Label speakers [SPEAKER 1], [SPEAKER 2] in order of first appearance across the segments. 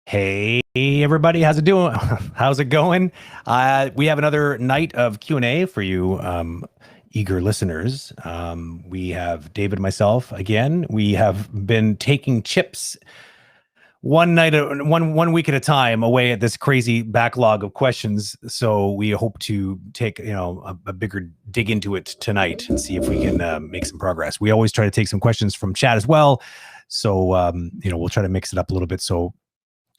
[SPEAKER 1] Hey everybody, how's it doing? How's it going? We have another night of Q&A for you, eager listeners. We have David and myself again. We have been taking chips one week at a time away at this crazy backlog of questions. So we hope to take a bigger dig into it tonight and see if we can make some progress. We always try to take some questions from chat as well. So we'll try to mix it up a little bit so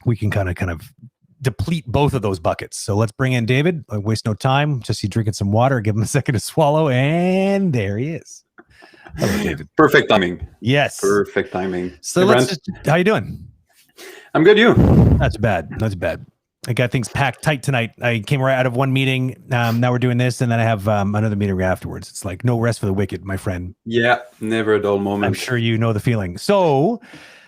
[SPEAKER 1] we can kind of deplete both of those buckets. So let's bring in David. I waste no time. Just he drinking some water. Give him a second to swallow, and there he is. Hello, David.
[SPEAKER 2] Perfect timing.
[SPEAKER 1] Yes.
[SPEAKER 2] Perfect timing.
[SPEAKER 1] So how you doing?
[SPEAKER 2] I'm good. You?
[SPEAKER 1] Not too bad. I got things packed tight tonight. I came right out of one meeting. Now we're doing this, and then I have another meeting afterwards. It's like no rest for the wicked, my friend.
[SPEAKER 2] Yeah, never a dull moment.
[SPEAKER 1] I'm sure you know the feeling. So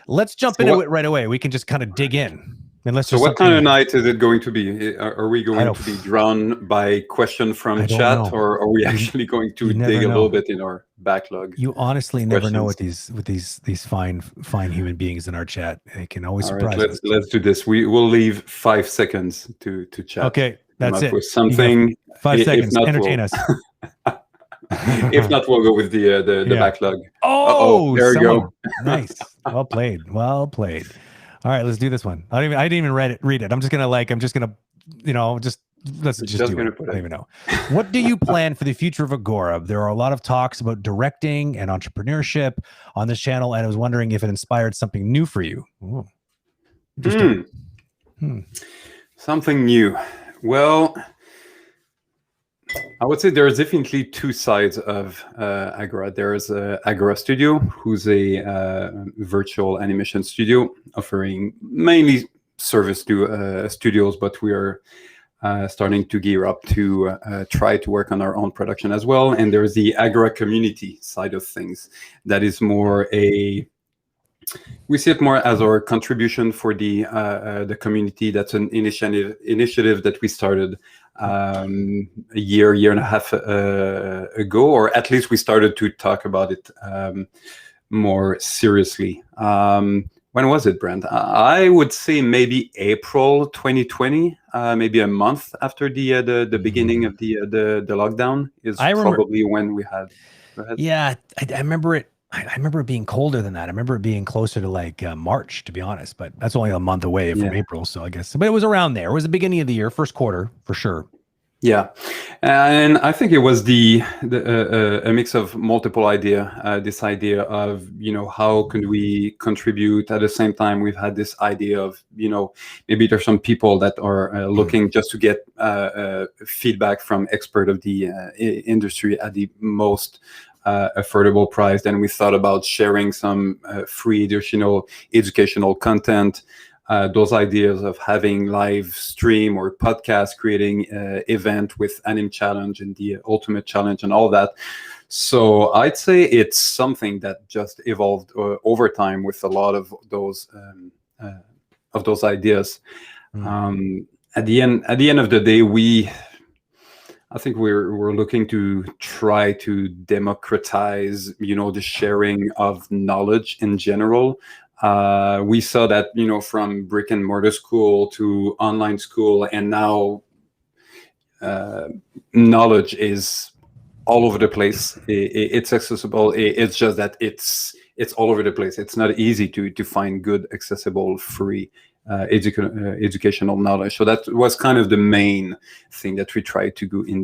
[SPEAKER 1] let's jump into it right away. We can just kind of dig in.
[SPEAKER 2] So what kind of night is it going to be? Are we going to be drawn by question from chat, or are we actually going to dig a little bit in our backlog?
[SPEAKER 1] You honestly never know with these fine human beings in our chat. They can always surprise us.
[SPEAKER 2] Let's do this. We will leave 5 seconds to chat.
[SPEAKER 1] Okay, that's it.
[SPEAKER 2] With something.
[SPEAKER 1] 5 seconds. Entertain us.
[SPEAKER 2] If not, we'll go with the backlog.
[SPEAKER 1] Oh,
[SPEAKER 2] there you go.
[SPEAKER 1] Nice. Well played. All right, let's do this one. I didn't even read it. I'm just gonna let's just do it. I don't even know. What do you plan for the future of Agora? There are a lot of talks about directing and entrepreneurship on this channel, and I was wondering if it inspired something new for you. Ooh. Interesting.
[SPEAKER 2] Something new. Well, I would say there's definitely two sides of Agora. There's Agora Studio, who's a virtual animation studio offering mainly service to studios, but we are starting to gear up to try to work on our own production as well. And there's the Agora.Community side of things. That is more we see it more as our contribution for the community. That's an initiative that we started a year and a half ago, or at least we started to talk about it more seriously. When was it, Brent? I would say maybe April 2020, maybe a month after the beginning of the lockdown is probably when we had.
[SPEAKER 1] Yeah, I remember it. I remember it being colder than that. I remember it being closer to like March, to be honest, but that's only a month away from April. So I guess, but it was around there. It was the beginning of the year, first quarter for sure.
[SPEAKER 2] Yeah. And I think it was a mix of multiple this idea of, how could we contribute? At the same time, we've had this idea of, maybe there's some people that are looking just to get feedback from expert of the industry at the most affordable price. Then we thought about sharing some free additional educational content. Those ideas of having live stream or podcast, creating event with Anim Challenge and the Ultimate Challenge and all that. So I'd say it's something that just evolved over time with a lot of those ideas. At the end of the day, I think we're looking to try to democratize, the sharing of knowledge in general. We saw that, from brick and mortar school to online school, and now knowledge is all over the place. It's accessible. It's just that it's all over the place. It's not easy to find good, accessible, free educational knowledge. So that was kind of the main thing that we tried to do in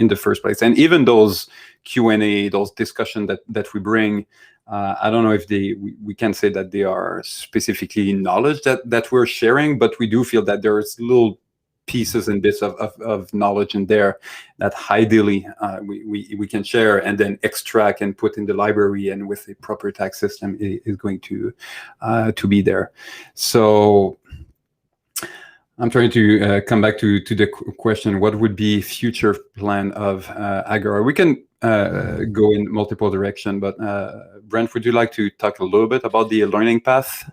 [SPEAKER 2] the first place. And even those Q&A, those discussions that we bring, I don't know if we can say that they are specifically knowledge that we're sharing, but we do feel that there's little pieces and bits of knowledge in there that ideally we can share and then extract and put in the library, and with a proper tax system is going to be there. So I'm trying to come back to the question, what would be future plan of Agora? We can go in multiple directions, but Brent, would you like to talk a little bit about the learning path?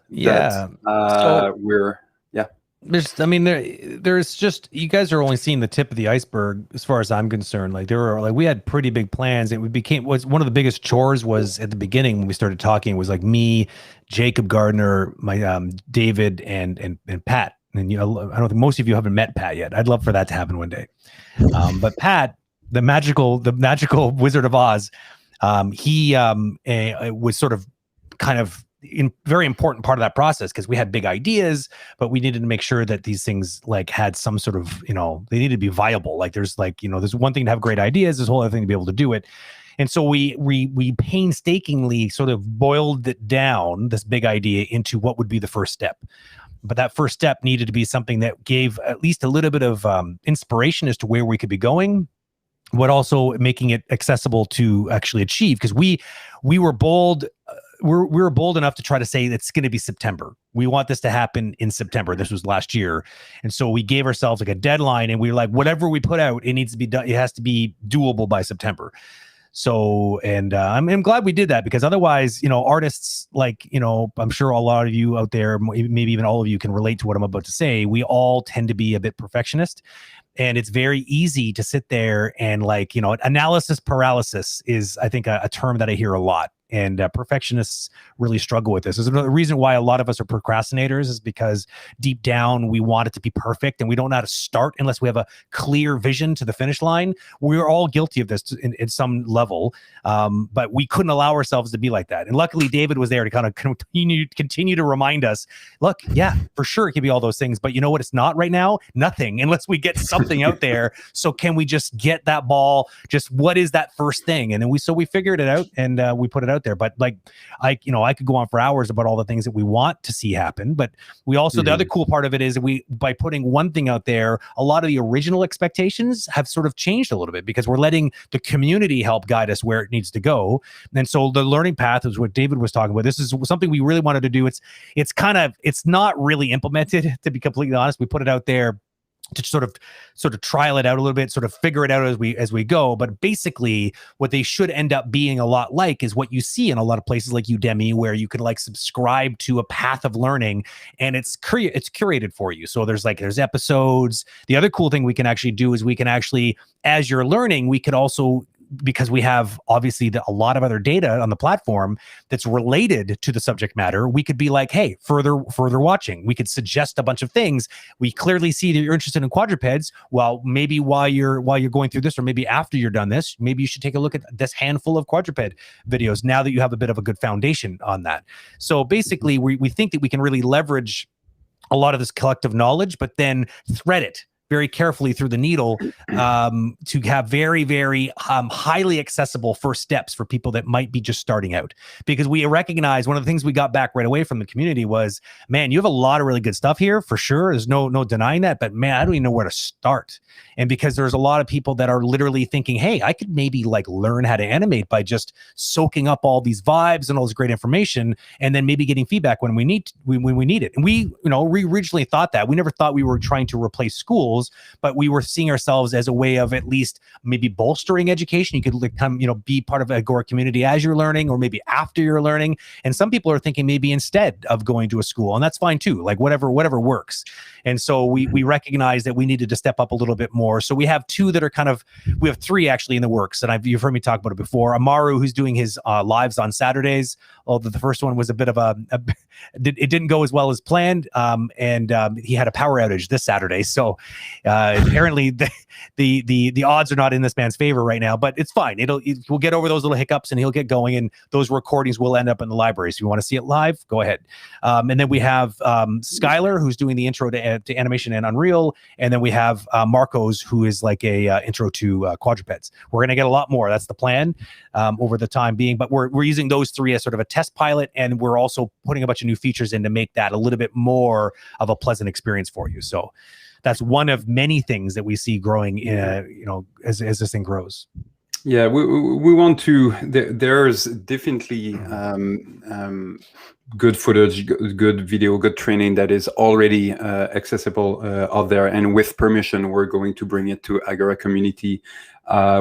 [SPEAKER 1] there's just, you guys are only seeing the tip of the iceberg as far as I'm concerned. Like we had pretty big plans. It was one of the biggest chores was at the beginning when we started talking was like me, Jacob Gardner, my David and Pat. And I don't think most of you haven't met Pat yet. I'd love for that to happen one day. But Pat, the magical Wizard of Oz, he was sort of kind of very important part of that process because we had big ideas, but we needed to make sure that these things like had some sort of, they needed to be viable. Like there's there's one thing to have great ideas, there's a whole other thing to be able to do it. And so we painstakingly sort of boiled it down, this big idea, into what would be the first step. But that first step needed to be something that gave at least a little bit of inspiration as to where we could be going, but also making it accessible to actually achieve. Because we were bold. We were bold enough to try to say it's going to be September. We want this to happen in September. This was last year. And so we gave ourselves like a deadline, and we were like, whatever we put out, it needs to be done. It has to be doable by September. So, and I'm glad we did that, because otherwise, artists like, I'm sure a lot of you out there, maybe even all of you, can relate to what I'm about to say. We all tend to be a bit perfectionist, and it's very easy to sit there and analysis paralysis is, I think, a term that I hear a lot. And perfectionists really struggle with this. There's another reason why a lot of us are procrastinators, is because deep down we want it to be perfect, and we don't know how to start unless we have a clear vision to the finish line. We're all guilty of this in some level, but we couldn't allow ourselves to be like that. And luckily, David was there to kind of continue to remind us, look, yeah, for sure it can be all those things, but you know what? It's not right now. Nothing, unless we get something out there. So can we just get that ball? Just what is that first thing? And then we figured it out, and we put it out there. But I could go on for hours about all the things that we want to see happen, but we also, the other cool part of it is by putting one thing out there, a lot of the original expectations have sort of changed a little bit, because we're letting the community help guide us where it needs to go. And so the learning path is what David was talking about. This is something we really wanted to do. It's not really implemented, to be completely honest. We put it out there to sort of trial it out a little bit, sort of figure it out as we go. But basically, what they should end up being a lot like is what you see in a lot of places like Udemy, where you can subscribe to a path of learning, and it's curated for you. So there's episodes. The other cool thing we can actually do is we can actually, as you're learning, we could also, because we have obviously a lot of other data on the platform that's related to the subject matter, we could be like, hey, further watching. We could suggest a bunch of things. We clearly see that you're interested in quadrupeds. Well, maybe while you're going through this, or maybe after you're done this, maybe you should take a look at this handful of quadruped videos now that you have a bit of a good foundation on that. So basically, we think that we can really leverage a lot of this collective knowledge, but then thread it very carefully through the needle to have very, very highly accessible first steps for people that might be just starting out. Because we recognize one of the things we got back right away from the community was, man, you have a lot of really good stuff here, for sure. There's no denying that, but man, I don't even know where to start. And because there's a lot of people that are literally thinking, hey, I could maybe learn how to animate by just soaking up all these vibes and all this great information, and then maybe getting feedback when we need it. And we originally thought that. We never thought we were trying to replace schools, but we were seeing ourselves as a way of at least maybe bolstering education. You could be part of Agora.Community as you're learning, or maybe after you're learning. And some people are thinking maybe instead of going to a school, and that's fine too. Whatever works. And so we recognize that we needed to step up a little bit more. So we have we have three actually in the works, and you've heard me talk about it before. Amaru, who's doing his lives on Saturdays, although the first one was a bit of it didn't go as well as planned, and he had a power outage this Saturday. So apparently the odds are not in this man's favor right now, but it's fine. We'll get over those little hiccups, and he'll get going, and those recordings will end up in the library. So if you want to see it live, go ahead. And then we have Skylar, who's doing the intro to animation and Unreal, and then we have Marcos, who is a intro to quadrupeds. We're going to get a lot more. That's the plan over the time being, but we're using those three as sort of a test pilot, and we're also putting a bunch of new features in to make that a little bit more of a pleasant experience for you. So that's one of many things that we see growing as this thing grows.
[SPEAKER 2] Yeah, we want to. There's definitely good footage, good video, good training that is already accessible out there, and with permission, we're going to bring it to Agora.Community.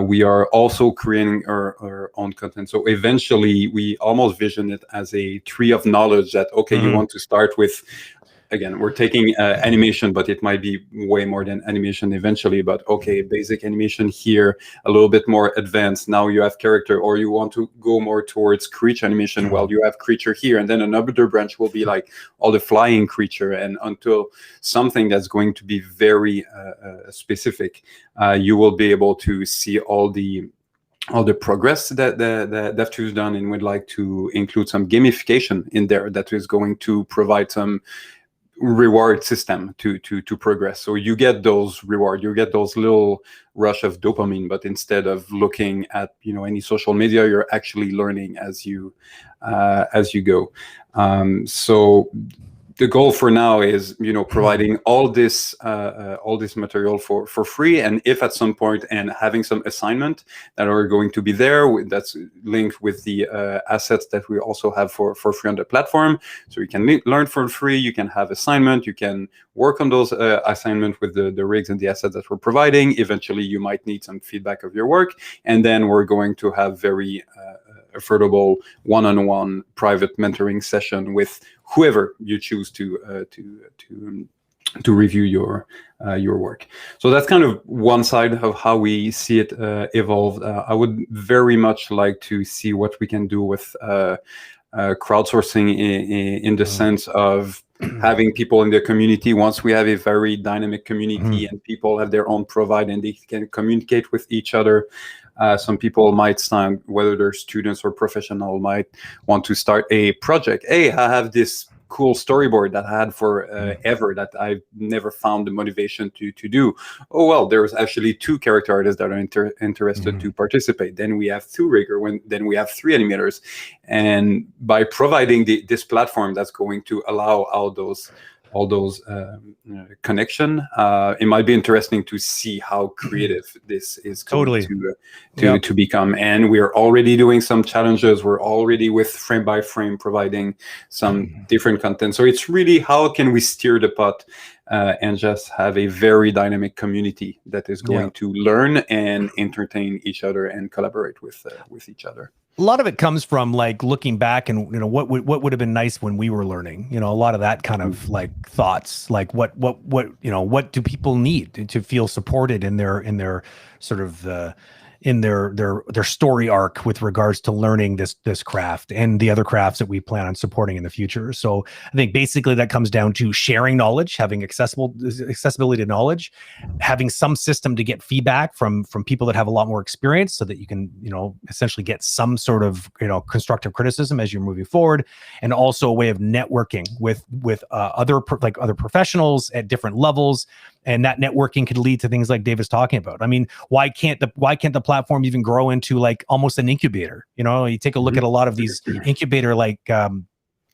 [SPEAKER 2] We are also creating our own content. So eventually, we almost vision it as a tree of knowledge. That you want to start with again, we're taking animation, but it might be way more than animation eventually. But okay, basic animation here, a little bit more advanced. Now you have character, or you want to go more towards creature animation. Well, you have creature here, and then another branch will be like all the flying creature, and until something that's going to be very specific, you will be able to see all the progress that DevTools done, and would like to include some gamification in there that is going to provide some reward system to progress. So you get those reward, you get those little rush of dopamine, but instead of looking at any social media, you're actually learning as you go. So the goal for now is providing all this material for free, and if at some point, and having some assignment that are going to be there that's linked with the assets that we also have for free on the platform, so you can learn for free, you can have assignment, you can work on those assignments with the rigs and the assets that we're providing. Eventually you might need some feedback of your work, and then we're going to have very affordable one-on-one private mentoring session with whoever you choose to review your work. So that's kind of one side of how we see it evolve. I would very much like to see what we can do with crowdsourcing in the sense of having people in the community. Once we have a very dynamic community and people have their own provide and they can communicate with each other, some people might sign, whether they're students or professional, might want to start a project. Hey, I have this cool storyboard that I had for ever that I've never found the motivation to do. Oh, well, there's actually 2 character artists that are interested to participate. Then we have 2 rigger, then we have 3 animators. And by providing this platform that's going to allow all those connection, it might be interesting to see how creative this is going to become. And we're already doing some challenges. We're already with frame by frame providing some different content. So it's really how can we steer the pot and just have a very dynamic community that is going to learn and entertain each other and collaborate with each other.
[SPEAKER 1] A lot of it comes from like looking back and what would have been nice when we were learning. A lot of that kind of like thoughts, like what do people need to feel supported in their sort of in their story arc with regards to learning this craft and the other crafts that we plan on supporting in the future. So I think basically that comes down to sharing knowledge, having accessibility to knowledge, having some system to get feedback from people that have a lot more experience, so that you can essentially get some sort of constructive criticism as you're moving forward, and also a way of networking with other professionals at different levels. And that networking could lead to things like David's talking about. I mean, why can't the platform even grow into like almost an incubator? You take a look at a lot of these incubator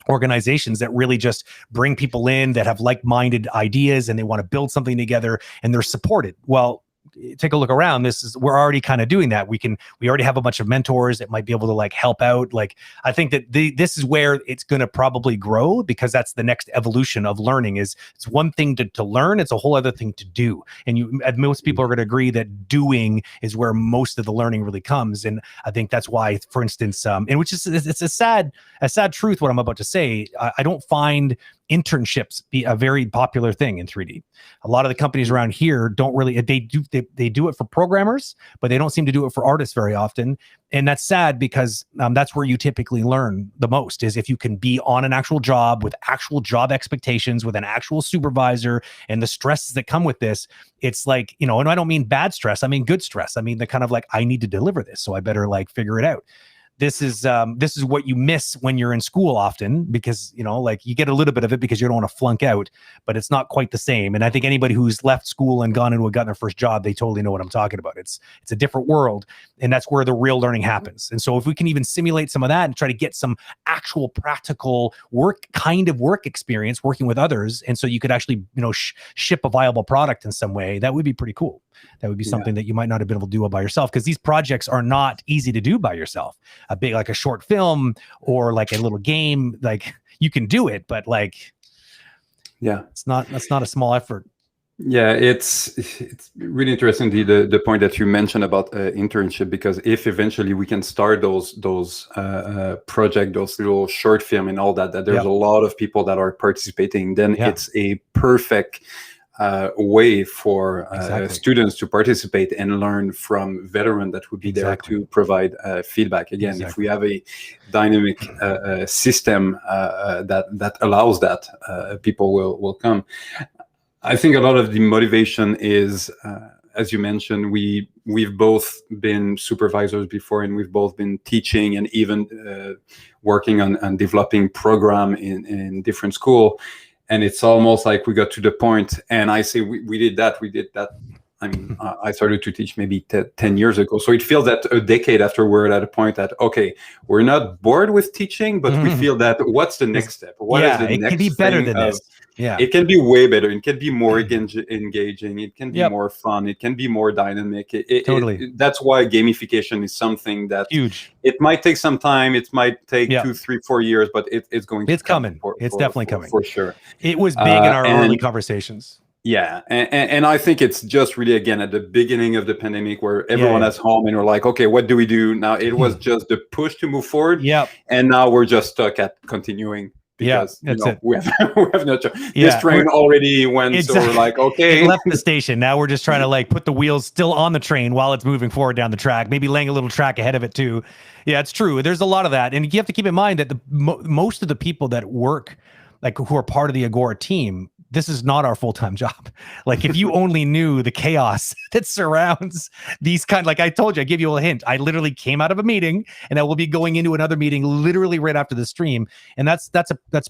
[SPEAKER 1] organizations that really just bring people in that have like-minded ideas and they want to build something together and they're supported. Well, take a look around. We're already kind of doing that. We already have a bunch of mentors that might be able to like help out. Like, I think that this is where it's going to probably grow, because that's the next evolution of learning. It's one thing to learn. It's a whole other thing to do. And most people are going to agree that doing is where most of the learning really comes. And I think that's why, for instance, and which is, it's a sad truth, what I'm about to say. I don't find internships be a very popular thing in 3D. A lot of the companies around here don't really, they do it for programmers, but they don't seem to do it for artists very often. And that's sad, because that's where you typically learn the most, is if you can be on an actual job with actual job expectations, with an actual supervisor, and the stresses that come with this. It's like, and I don't mean bad stress, I mean good stress. I mean the kind of like, I need to deliver this, so I better like figure it out. This is what you miss when you're in school often, because like you get a little bit of it because you don't want to flunk out, but it's not quite the same. And I think anybody who's left school and gotten their first job, they totally know what I'm talking about. It's a different world, and that's where the real learning happens. And so if we can even simulate some of that and try to get some actual practical work experience working with others, and so you could actually ship a viable product in some way, that would be pretty cool. That would be something that you might not have been able to do all by yourself, because these projects are not easy to do by yourself. A big, like a short film or like a little game, like you can do it, but like, that's not a small effort.
[SPEAKER 2] Yeah, it's really interesting the point that you mentioned about internship, because if eventually we can start those project, those little short film and all that there's
[SPEAKER 1] Yep.
[SPEAKER 2] a lot of people that are participating, then
[SPEAKER 1] Yeah.
[SPEAKER 2] it's a perfect way for
[SPEAKER 1] Exactly.
[SPEAKER 2] students to participate and learn from veterans that would be
[SPEAKER 1] Exactly.
[SPEAKER 2] there to provide feedback. Again, if we
[SPEAKER 1] Exactly.
[SPEAKER 2] have a dynamic system that allows that, people will come. I think a lot of the motivation is, as you mentioned, we've both been supervisors before, and we've both been teaching and even working on developing program in different school. And it's almost like we got to the point, and I say we did that. I mean, I started to teach maybe 10 years ago. So it feels that a decade after we're at a point that, okay, we're not bored with teaching, but we feel that what's the next step? What is the
[SPEAKER 1] it
[SPEAKER 2] next
[SPEAKER 1] can be better
[SPEAKER 2] thing
[SPEAKER 1] than
[SPEAKER 2] of,
[SPEAKER 1] this. Yeah.
[SPEAKER 2] it can be way better. It can be more engaging. It can be
[SPEAKER 1] Yep.
[SPEAKER 2] more fun. It can be more dynamic.
[SPEAKER 1] Totally.
[SPEAKER 2] That's why gamification is something that
[SPEAKER 1] Huge.
[SPEAKER 2] it might take some time. It might take
[SPEAKER 1] Yep.
[SPEAKER 2] 2, 3, 4 years, but it's going to
[SPEAKER 1] It's
[SPEAKER 2] come
[SPEAKER 1] coming.
[SPEAKER 2] for,
[SPEAKER 1] It's
[SPEAKER 2] for,
[SPEAKER 1] definitely
[SPEAKER 2] for,
[SPEAKER 1] coming.
[SPEAKER 2] for sure.
[SPEAKER 1] It was big in our early
[SPEAKER 2] And
[SPEAKER 1] conversations.
[SPEAKER 2] yeah, and I think it's just really, again, at the beginning of the pandemic where everyone
[SPEAKER 1] Yeah.
[SPEAKER 2] is home and we're like, okay, what do we do now? It was just the push to move forward.
[SPEAKER 1] Yep.
[SPEAKER 2] And now we're just stuck at continuing because
[SPEAKER 1] that's it.
[SPEAKER 2] we have no choice.
[SPEAKER 1] Yeah,
[SPEAKER 2] This train already went, so
[SPEAKER 1] Exactly.
[SPEAKER 2] we're like, okay.
[SPEAKER 1] It left the station. Now we're just trying to like put the wheels still on the train while it's moving forward down the track, maybe laying a little track ahead of it too. Yeah, it's true. There's a lot of that. And you have to keep in mind that most of the people that work, like who are part of the Agora team, this is not our full-time job. Like if you only knew the chaos that surrounds these like I told you, I give you a hint. I literally came out of a meeting and I will be going into another meeting literally right after the stream. And that's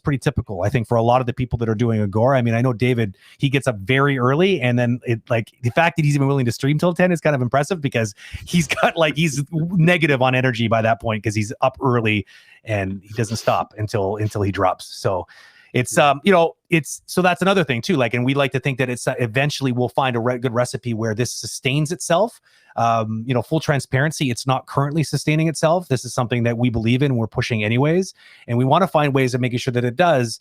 [SPEAKER 1] pretty typical, I think, for a lot of the people that are doing Agora. I mean, I know David, he gets up very early, and then the fact that he's even willing to stream till 10 is kind of impressive, because he's he's negative on energy by that point, because he's up early and he doesn't stop until he drops. So it's so that's another thing too. Like, and we like to think that it's eventually we'll find a good recipe where this sustains itself. Full transparency, it's not currently sustaining itself. This is something that we believe in, we're pushing anyways, and we want to find ways of making sure that it does.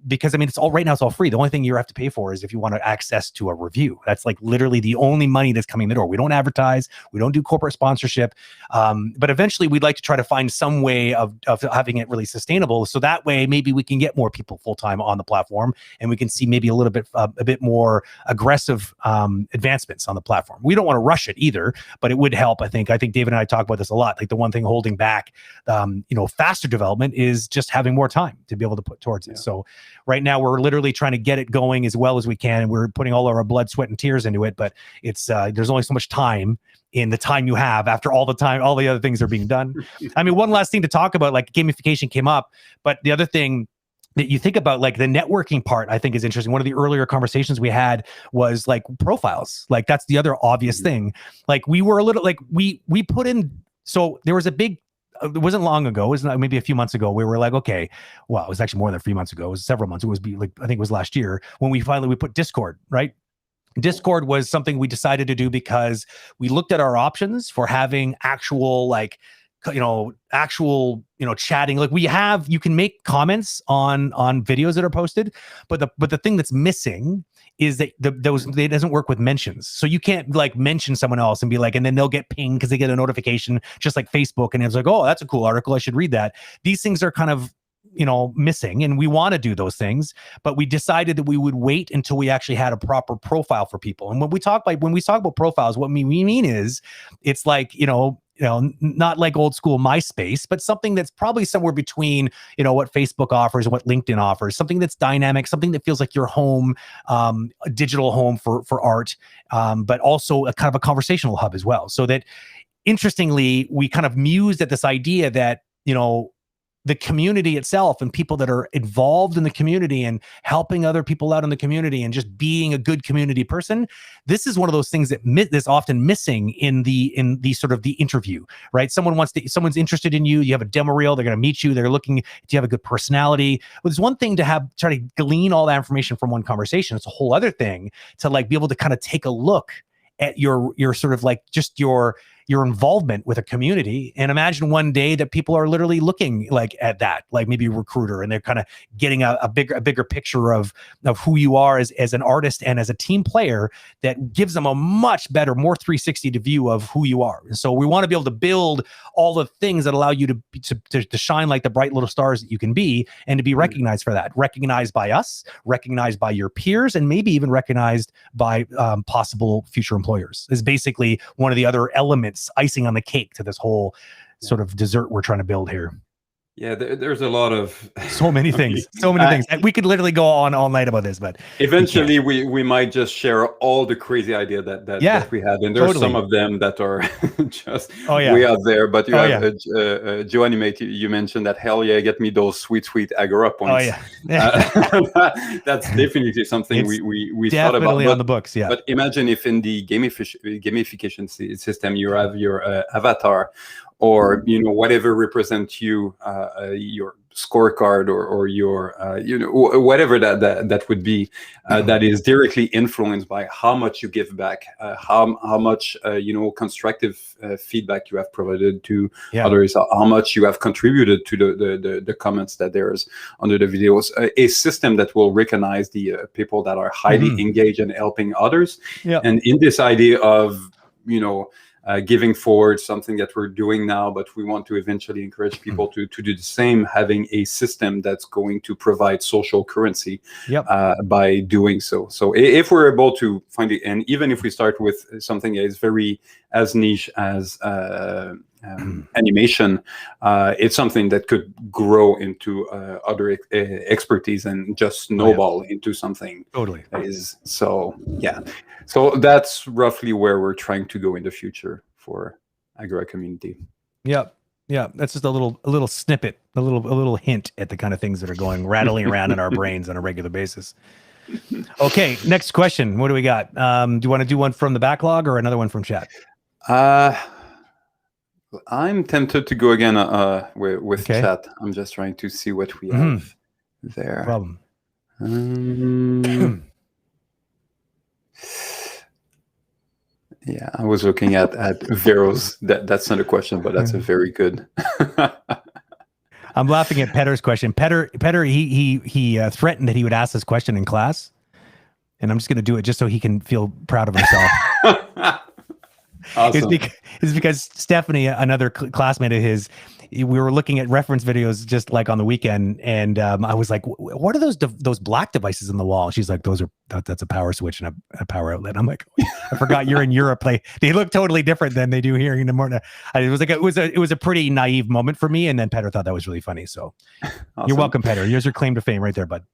[SPEAKER 1] Because I mean, right now it's all free. The only thing you have to pay for is if you want access to a review. That's like literally the only money that's coming in the door. We don't advertise, we don't do corporate sponsorship, but eventually we'd like to try to find some way of having it really sustainable. So that way, maybe we can get more people full time on the platform, and we can see maybe a bit more aggressive advancements on the platform. We don't want to rush it either, but it would help. I think David and I talk about this a lot. Like the one thing holding back, faster development is just having more time to be able to put towards it. So right now we're literally trying to get it going as well as we can. And we're putting all our blood, sweat, and tears into it, but it's there's only so much time in the time you have after all the other things are being done. I mean, one last thing to talk about, like gamification came up, but the other thing that you think about, like the networking part, I think is interesting. One of the earlier conversations we had was like profiles. Like that's the other obvious thing. Like we were a little like we put in. So there was a big. It wasn't long ago. It was maybe a few months ago. We were like, okay, well, it was actually more than 3 months ago. It was several months. It was I think it was last year when we put Discord, right? Discord was something we decided to do because we looked at our options for having actual chatting. Like you can make comments on videos that are posted, but the thing that's missing is that it doesn't work with mentions. So you can't like mention someone else and be like, and then they'll get pinged because they get a notification, just like Facebook, and it's like, oh, that's a cool article, I should read that. These things are kind of missing, and we want to do those things, but we decided that we would wait until we actually had a proper profile for people. And when we talk about profiles, what we mean is it's like not like old school MySpace, but something that's probably somewhere between what Facebook offers and what LinkedIn offers, something that's dynamic, something that feels like your home, a digital home for art, but also a kind of a conversational hub as well. So that, interestingly, we kind of mused at this idea that the community itself and people that are involved in the community and helping other people out in the community and just being a good community person. This is one of those things that's often missing in the sort of the interview, right? Someone's interested in you. You have a demo reel. They're going to meet you. They're looking, do you have a good personality? Well, it's one thing to try to glean all that information from one conversation. It's a whole other thing to like be able to kind of take a look at your sort of like just your your involvement with a community. And imagine one day that people are literally looking like at that, like maybe a recruiter, and they're kind of getting a bigger picture of who you are as an artist and as a team player, that gives them a much better, more 360 view of who you are. And so we want to be able to build all the things that allow you to shine like the bright little stars that you can be, and to be recognized for that, recognized by us, recognized by your peers, and maybe even recognized by possible future employers, is basically one of the other elements, icing on the cake to this whole sort of dessert we're trying to build here.
[SPEAKER 2] Yeah, there's a lot of
[SPEAKER 1] so many things, things. We could literally go on all night about this, but
[SPEAKER 2] eventually we might just share all the crazy idea that we had, and there's some of them that are just way out there. But you have Joe Animate. You mentioned that. Hell yeah, get me those sweet Agora points. That's definitely something we thought about.
[SPEAKER 1] Definitely on the books. Yeah.
[SPEAKER 2] But imagine if in the gamification system you have your avatar, or whatever represents you, your scorecard or your whatever that would be, that is directly influenced by how much you give back, how much constructive feedback you have provided to others, how much you have contributed to the comments that there's under the videos, a system that will recognize the people that are highly engaged in helping others. And in this idea of giving forward, something that we're doing now, but we want to eventually encourage people to do the same, having a system that's going to provide social currency by doing so. So if we're able to find it, and even if we start with something that is very as niche as animation, it's something that could grow into other expertise and just snowball into something.
[SPEAKER 1] Totally.
[SPEAKER 2] That is so So that's roughly where we're trying to go in the future for Agora.Community.
[SPEAKER 1] Yeah. That's just a little snippet, a little hint at the kind of things that are rattling around in our brains on a regular basis. Okay, next question. What do we got? Do you want to do one from the backlog or another one from chat?
[SPEAKER 2] I'm tempted to go again with chat. I'm just trying to see what we have there.
[SPEAKER 1] No problem.
[SPEAKER 2] Yeah, I was looking at Vero's. That's not a question, but that's a very good.
[SPEAKER 1] I'm laughing at Petter's question. Petter, he threatened that he would ask this question in class, and I'm just going to do it just so he can feel proud of himself.
[SPEAKER 2] Awesome.
[SPEAKER 1] It's because Stephanie, another classmate of his, we were looking at reference videos just like on the weekend, and I was like, "What are those black devices in the wall?" She's like, "That's a power switch and a power outlet." I'm like, "I forgot you're in Europe. They look totally different than they do here in the morning." It was a pretty naive moment for me, and then Petter thought that was really funny. So, awesome. You're welcome, Petter. Here's your claim to fame right there, bud.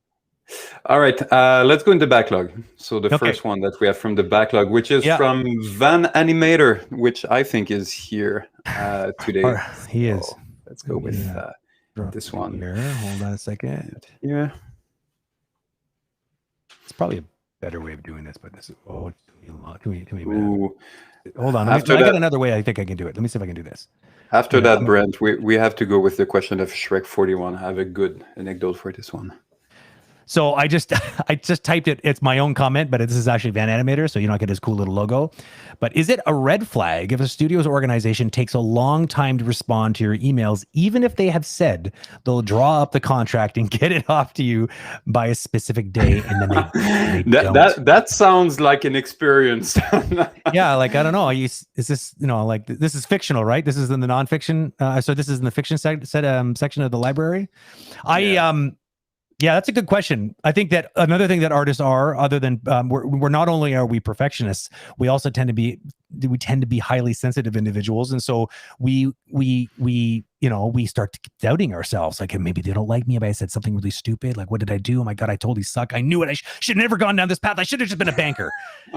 [SPEAKER 2] All right, let's go in the backlog. So the first one that we have from the backlog, which is from Van Animator, which I think is here today.
[SPEAKER 1] He is.
[SPEAKER 2] Let's go with this one.
[SPEAKER 1] Here. Hold on a second.
[SPEAKER 2] Yeah.
[SPEAKER 1] It's probably a better way of doing this, but this is too many
[SPEAKER 2] Ooh.
[SPEAKER 1] Hold on. I got another way I think I can do it. Let me see if I can do this.
[SPEAKER 2] After that, Brent, we have to go with the question of Shrek 41. I have a good anecdote for this one.
[SPEAKER 1] So I just typed it. It's my own comment, but this is actually Van Animator, so you don't get his cool little logo. But is it a red flag if a studio's organization takes a long time to respond to your emails, even if they have said they'll draw up the contract and get it off to you by a specific day, and then they don't?
[SPEAKER 2] That sounds like an experience.
[SPEAKER 1] Yeah, like I don't know. Is this like this is fictional, right? This is in the nonfiction. So this is in the fiction section of the library. Yeah, that's a good question. I think that another thing that artists are, other than we're not only are we perfectionists, we also tend to be highly sensitive individuals, and so we start doubting ourselves. Like, maybe they don't like me. Maybe I said something really stupid. Like, what did I do? Oh my God, I totally suck. I knew it. I should have never gone down this path. I should have just been a banker.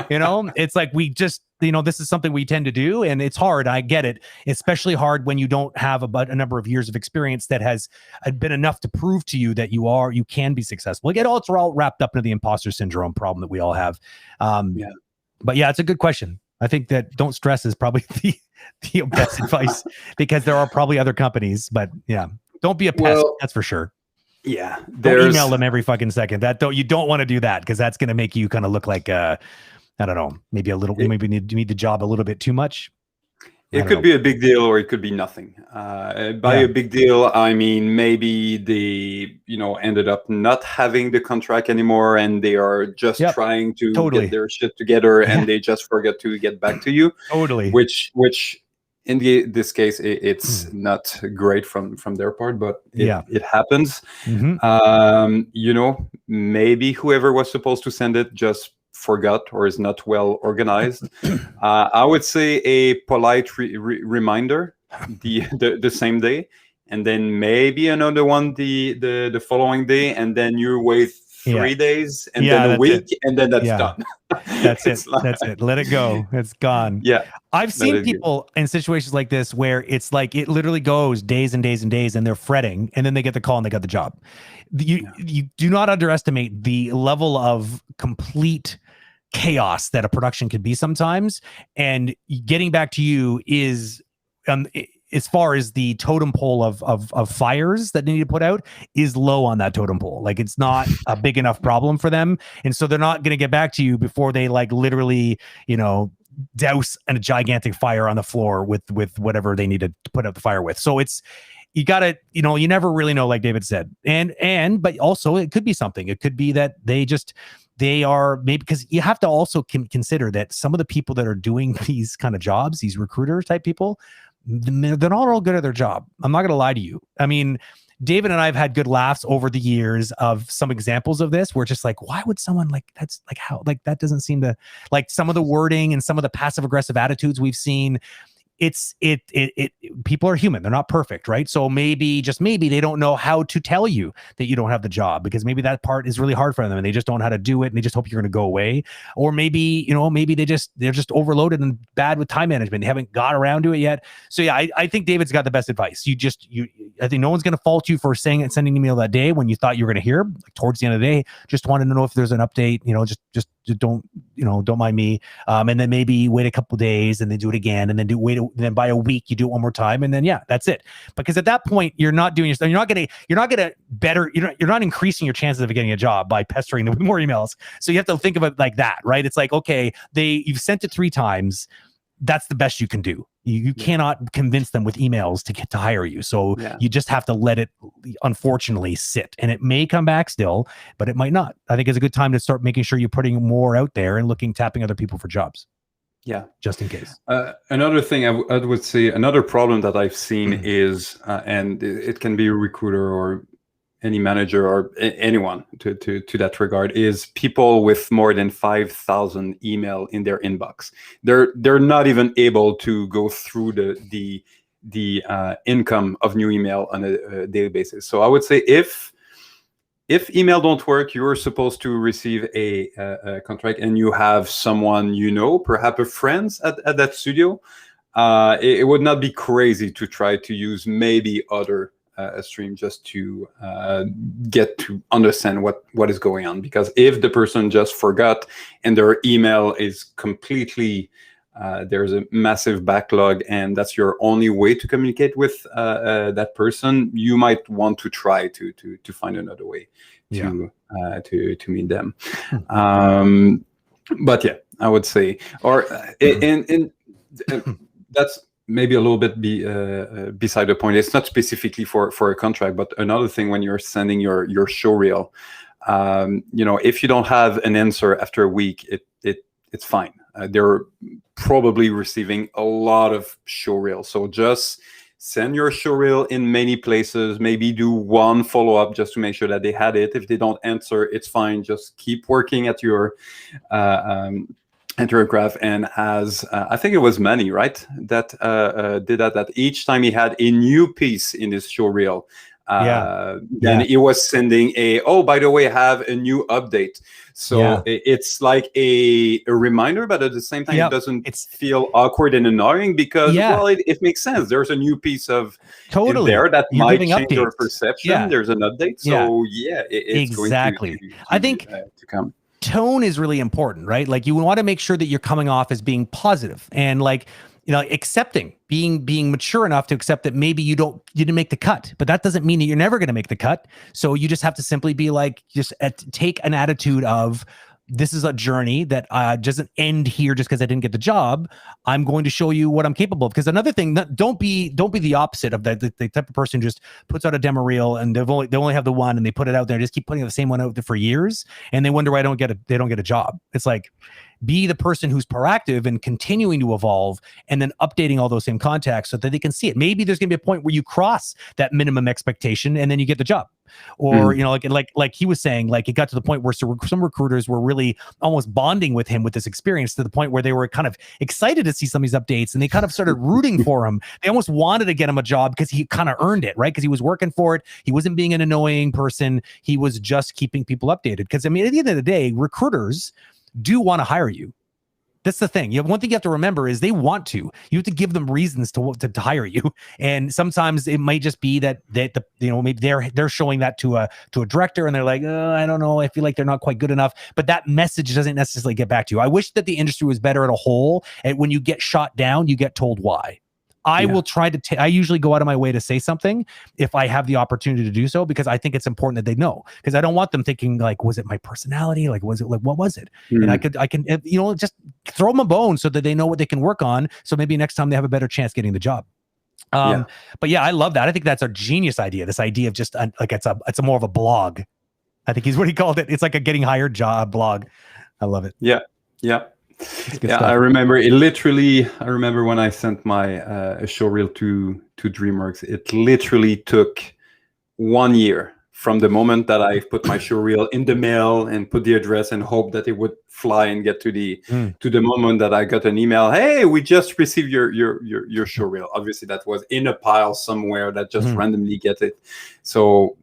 [SPEAKER 1] It's like we just, this is something we tend to do, and it's hard. I get it. Especially hard when you don't have a number of years of experience that has been enough to prove to you that you can be successful. It's all wrapped up into the imposter syndrome problem that we all have. But yeah, it's a good question. I think that don't stress is probably the best advice, because there are probably other companies, but yeah, don't be a pest. That's for sure.
[SPEAKER 2] Yeah.
[SPEAKER 1] Don't email them every fucking second. You don't want to do that, because that's going to make you kind of look like, I don't know, maybe you need the job a little bit too much.
[SPEAKER 2] It could be a big deal or it could be nothing. By a big deal, I mean maybe they, ended up not having the contract anymore, and they are just trying to get their shit together, and they just forget to get back to you.
[SPEAKER 1] Totally.
[SPEAKER 2] Which in this case, it's not great from their part, but it happens. Maybe whoever was supposed to send it just forgot or is not well organized. I would say a polite reminder the same day, and then maybe another one the following day, and then you wait 3 days, and then a week, and then that's done.
[SPEAKER 1] That's it. That's it. Let it go. It's gone.
[SPEAKER 2] Yeah.
[SPEAKER 1] I've seen people in situations like this where it's like it literally goes days and days and days, and they're fretting, and then they get the call and they got the job. You do not underestimate the level of complete chaos that a production could be sometimes, and getting back to you is as far as the totem pole of fires that they need to put out is low on that totem pole. Like, it's not a big enough problem for them, and so they're not going to get back to you before they like literally douse a gigantic fire on the floor with whatever they need to put out the fire with. So you gotta, you never really know, like David said, but also it could be something. It could be that they are maybe, because you have to also consider that some of the people that are doing these kind of jobs, these recruiter type people, they're not all good at their job. I'm not going to lie to you. I mean, David and I have had good laughs over the years of some examples of this. Where it's just like, why would someone that's like, how, like, that doesn't seem to, like, some of the wording and some of the passive aggressive attitudes we've seen. People are human. They're not perfect, right? So maybe, just maybe, they don't know how to tell you that you don't have the job, because maybe that part is really hard for them and they just don't know how to do it, and they just hope you're going to go away. Or maybe, maybe they're just overloaded and bad with time management. They haven't got around to it yet. So yeah, I think David's got the best advice. I think no one's going to fault you for sending an email that day when you thought you were going to hear, like, towards the end of the day. Just wanted to know if there's an update. Just don't mind me. And then maybe wait a couple days and then do it again, and then and then by a week you do it one more time, and then that's it. Because at that point you're not doing you're not increasing your chances of getting a job by pestering them with more emails. So you have to think of it like that, right? It's like, okay, you've sent it 3 times. That's the best you can do. You cannot convince them with emails to hire you. So you just have to let it, unfortunately, sit. And it may come back still, but it might not. I think it's a good time to start making sure you're putting more out there and tapping other people for jobs. Yeah, just in case.
[SPEAKER 2] Another thing I would say, another problem that I've seen is, and it can be a recruiter or any manager or anyone to that regard, is people with more than 5,000 email in their inbox. They're not even able to go through the income of new email on a daily basis. So I would say if email don't work, you're supposed to receive a contract, and you have someone, perhaps a friends at that studio, it would not be crazy to try to use maybe other stream just to get to understand what is going on. Because if the person just forgot and their email is completely there's a massive backlog, and that's your only way to communicate with that person, you might want to try to find another way to meet them. But yeah, I would say, or in that's maybe a little bit beside the point. It's not specifically for a contract, but another thing, when you're sending your show reel, if you don't have an answer after a week, it's fine. They're probably receiving a lot of show reels. So just send your show reel in many places. Maybe do one follow-up just to make sure that they had it. If they don't answer, it's fine. Just keep working at your graph. And as I think it was Manny, right, that did that each time he had a new piece in his show reel, then he was sending by the way, I have a new update. So it's like a reminder, but at the same time, it doesn't feel awkward and annoying, because it makes sense. There's a new piece of in there that might change your perception. There's an update. So it's
[SPEAKER 1] exactly
[SPEAKER 2] going to
[SPEAKER 1] I think
[SPEAKER 2] to come.
[SPEAKER 1] Tone is really important, right? Like, you want to make sure that you're coming off as being positive and accepting, being mature enough to accept that maybe you didn't make the cut, but that doesn't mean that you're never going to make the cut. So you just have to simply be like, take an attitude of, this is a journey that doesn't end here just because I didn't get the job. I'm going to show you what I'm capable of. Because another thing, don't be the opposite of that. The type of person who just puts out a demo reel and they only have the one and they put it out there, just keep putting the same one out there for years, and they wonder why they don't get a job. It's like, be the person who's proactive and continuing to evolve and then updating all those same contacts so that they can see it. Maybe there's going to be a point where you cross that minimum expectation and then you get the job. Or, like he was saying, like it got to the point where some recruiters were really almost bonding with him with this experience to the point where they were kind of excited to see some of these updates and they kind of started rooting for him. They almost wanted to get him a job because he kind of earned it, right? Because he was working for it. He wasn't being an annoying person. He was just keeping people updated. Because I mean, at the end of the day, recruiters do want to hire you. That's the thing. One thing you have to remember is they want to. You have to give them reasons to hire you. And sometimes it might just be that maybe they're showing that to a director and they're like, I don't know, I feel like they're not quite good enough. But that message doesn't necessarily get back to you. I wish that the industry was better at a whole. And when you get shot down, you get told why. I will try to I usually go out of my way to say something if I have the opportunity to do so, because I think it's important that they know, because I don't want them thinking like, was it my personality? Like, was it like, what was it? And I can, just throw them a bone so that they know what they can work on. So maybe next time they have a better chance getting the job. But yeah, I love that. I think that's a genius idea. This idea of just like, it's a more of a blog. I think he's what he called it. It's like a getting hired job blog. I love it.
[SPEAKER 2] Yeah.
[SPEAKER 1] Stuff.
[SPEAKER 2] I remember when I sent my show reel to DreamWorks, it literally took 1 year from the moment that I put my show reel in the mail and put the address and hope that it would fly and get to the moment that I got an email. Hey, we just received your show reel. Obviously, that was in a pile somewhere that just randomly get it. So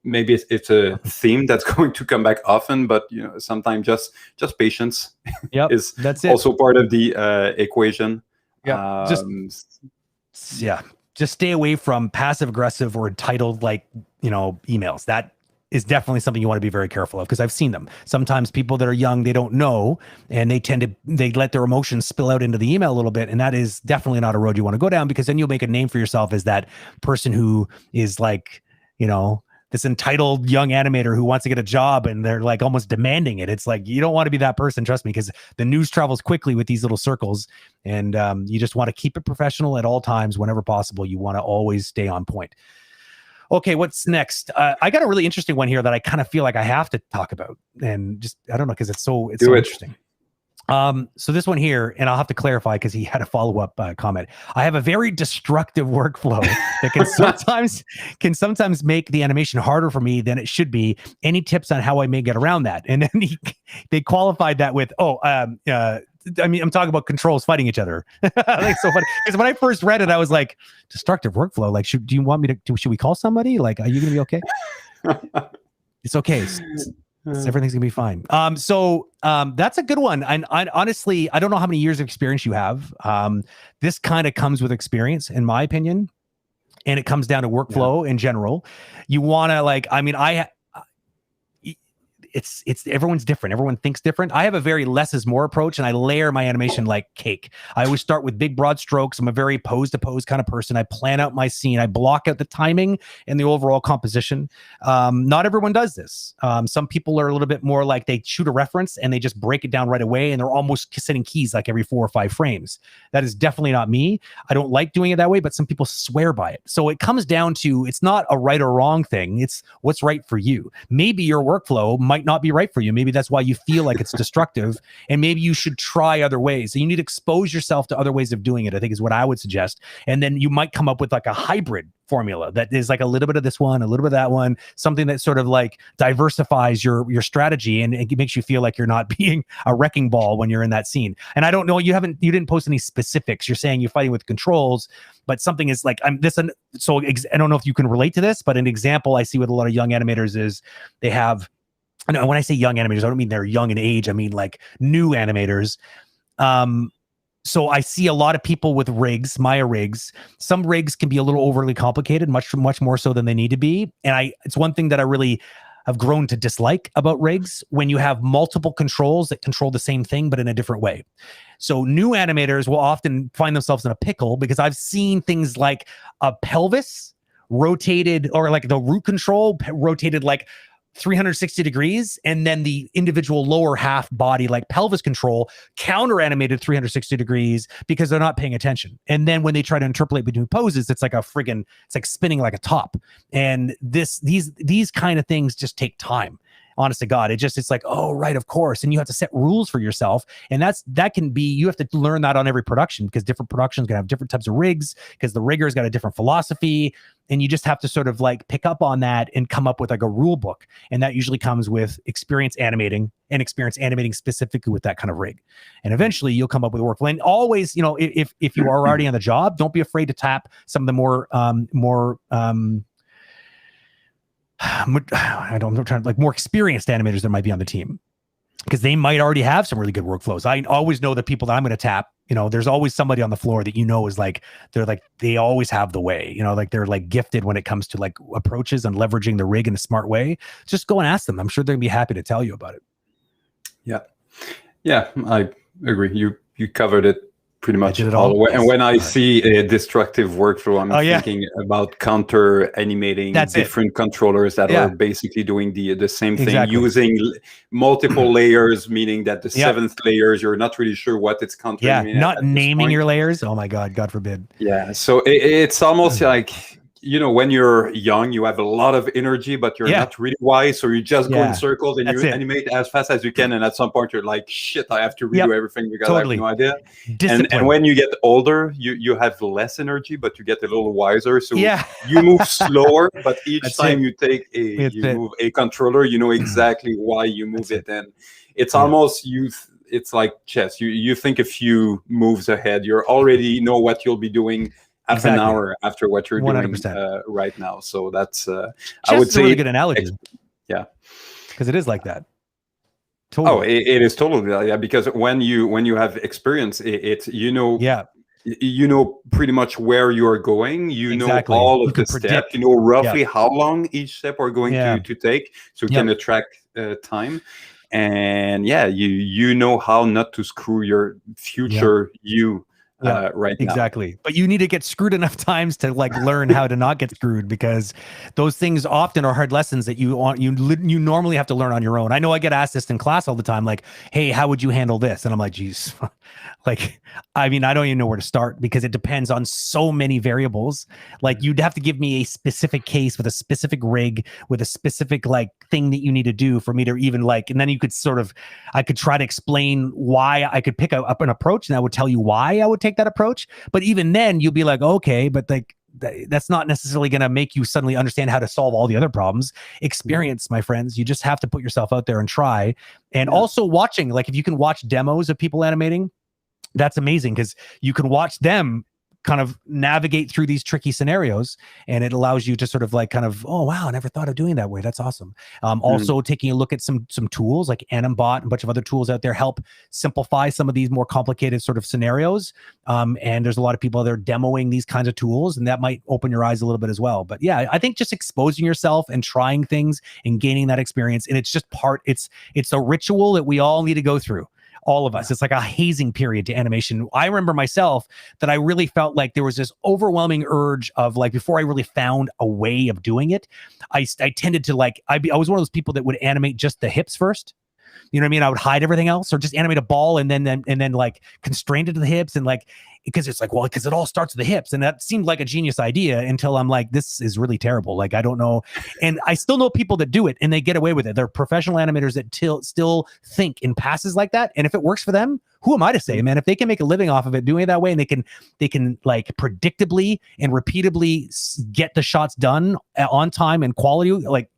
[SPEAKER 2] maybe it's a theme that's going to come back often, but sometimes just patience is
[SPEAKER 1] that's it.
[SPEAKER 2] Also part of the equation.
[SPEAKER 1] Just stay away from passive aggressive or entitled emails. That is definitely something you want to be very careful of, because I've seen them. Sometimes people that are young, they don't know, and they let their emotions spill out into the email a little bit, and that is definitely not a road you want to go down, because then you'll make a name for yourself as that person who is like, this entitled young animator who wants to get a job and they're like almost demanding it. It's like, you don't want to be that person, trust me, because the news travels quickly with these little circles, and you just want to keep it professional at all times. Whenever possible, you want to always stay on point. Okay, what's next? I got a really interesting one here that I kind of feel like I have to talk about, and just, I don't know, because it's so interesting. So this one here, and I'll have to clarify because he had a follow-up comment. I have a very destructive workflow that can sometimes make the animation harder for me than it should be. Any tips on how I may get around that? And then they qualified that with, I'm talking about controls fighting each other. Like, so funny. Because when I first read it, I was like, destructive workflow. Like, do you want me to, should we call somebody? Like, are you going to be okay? It's okay. Everything's gonna be fine. So that's a good one. And honestly, I don't know how many years of experience you have. This kind of comes with experience, in my opinion, and it comes down to workflow in general. You want to it's everyone's different. Everyone thinks different. I have a very less is more approach, and I layer my animation like cake. I always start with big, broad strokes. I'm a very pose to pose kind of person. I plan out my scene. I block out the timing and the overall composition. Not everyone does this. Some people are a little bit more like they shoot a reference and they just break it down right away, and they're almost setting keys like every 4 or 5 frames. That is definitely not me. I don't like doing it that way, but some people swear by it. So it comes down to, it's not a right or wrong thing. It's what's right for you. Maybe your workflow might not be right for you. Maybe that's why you feel like it's destructive, and maybe you should try other ways. So you need to expose yourself to other ways of doing it, I think, is what I would suggest. And then you might come up with like a hybrid formula that is like a little bit of this one, a little bit of that one, something that sort of like diversifies your strategy, and it makes you feel like you're not being a wrecking ball when you're in that scene. And I don't know, you didn't post any specifics. You're saying you're fighting with controls, but something is like, so I don't know if you can relate to this, but an example I see with a lot of young animators is they have, and when I say young animators, I don't mean they're young in age. I mean like new animators. So I see a lot of people with rigs, Maya rigs. Some rigs can be a little overly complicated, much more so than they need to be. And it's one thing that I really have grown to dislike about rigs, when you have multiple controls that control the same thing, but in a different way. So new animators will often find themselves in a pickle, because I've seen things like a pelvis rotated, or like the root control rotated like 360 degrees, and then the individual lower half body, like pelvis control, counter animated 360 degrees because they're not paying attention. And then when they try to interpolate between poses, it's like it's like spinning like a top. And these kind of things just take time. Honest to God, it's like, oh, right, of course. And you have to set rules for yourself. And you have to learn that on every production, because different productions can have different types of rigs, because the rigger's got a different philosophy. And you just have to sort of like pick up on that and come up with like a rule book. And that usually comes with experience animating specifically with that kind of rig. And eventually you'll come up with a workflow. And always, if you are already on the job, don't be afraid to tap some of the more more experienced animators that might be on the team, because they might already have some really good workflows. I always know the people that I'm going to tap. There's always somebody on the floor that is like, they always have the way, like they're like gifted when it comes to like approaches and leveraging the rig in a smart way. Just go and ask them. I'm sure they're gonna be happy to tell you about it.
[SPEAKER 2] Yeah, I agree. You covered it pretty much
[SPEAKER 1] all
[SPEAKER 2] the way. And when I see a destructive workflow, I'm thinking about counter animating different controllers that are basically doing the same thing, using multiple layers, meaning that the seventh layers, you're not really sure what it's countering.
[SPEAKER 1] Not naming your layers. Oh my God forbid.
[SPEAKER 2] Yeah. So it's almost like, when you're young, you have a lot of energy, but you're not really wise. So you just go in circles and you animate as fast as you can. And at some point you're like, shit, I have to redo everything because I have no idea. And when you get older, you have less energy, but you get a little wiser. So you move slower, but each time you take move a controller, you know exactly why you move it. And it's almost it's like chess. You think a few moves ahead. You already know what you'll be doing half an hour after what you're 100%. Doing right now. So that's I would say
[SPEAKER 1] a really good analogy.
[SPEAKER 2] Yeah,
[SPEAKER 1] because it is like that.
[SPEAKER 2] Totally. Oh, it is totally because when you have experience, it's you know pretty much where you are going. You know all of the steps. You know roughly how long each step are going to take, so you can attract time. And you know how not to screw your future right now.
[SPEAKER 1] Exactly. But you need to get screwed enough times to like learn how to not get screwed, because those things often are hard lessons that you normally have to learn on your own. I know I get asked this in class all the time, like, hey, how would you handle this? And I'm like, geez, like, I mean, I don't even know where to start, because it depends on so many variables. Like, you'd have to give me a specific case with a specific rig with a specific like thing that you need to do for me to even like, and then you could I could try to explain why I could pick up an approach, and I would tell you why I would take that approach. But even then you'll be like, okay, but like that's not necessarily going to make you suddenly understand how to solve all the other problems. Experience, my friends. You just have to put yourself out there and try. And also watching, like if you can watch demos of people animating, that's amazing, because you can watch them kind of navigate through these tricky scenarios, and it allows you to sort of like kind of, oh wow, I never thought of doing that way. That's awesome. Also taking a look at some tools like Animbot and a bunch of other tools out there help simplify some of these more complicated sort of scenarios. And there's a lot of people out there demoing these kinds of tools, and that might open your eyes a little bit as well. But yeah, I think just exposing yourself and trying things and gaining that experience, and it's just it's a ritual that we all need to go through. All of us. It's like a hazing period to animation. I remember myself that I really felt like there was this overwhelming urge of like, before I really found a way of doing it, I tended to like, I was one of those people that would animate just the hips first. You know what I mean? I would hide everything else, or just animate a ball and then like constrain it to the hips, and like, because it's like, well, because it all starts with the hips. And that seemed like a genius idea until I'm like, this is really terrible. Like, I don't know. And I still know people that do it and they get away with it. They're professional animators that still think in passes like that. And if it works for them, who am I to say, man? If they can make a living off of it doing it that way, and they can like predictably and repeatably get the shots done on time and quality, like,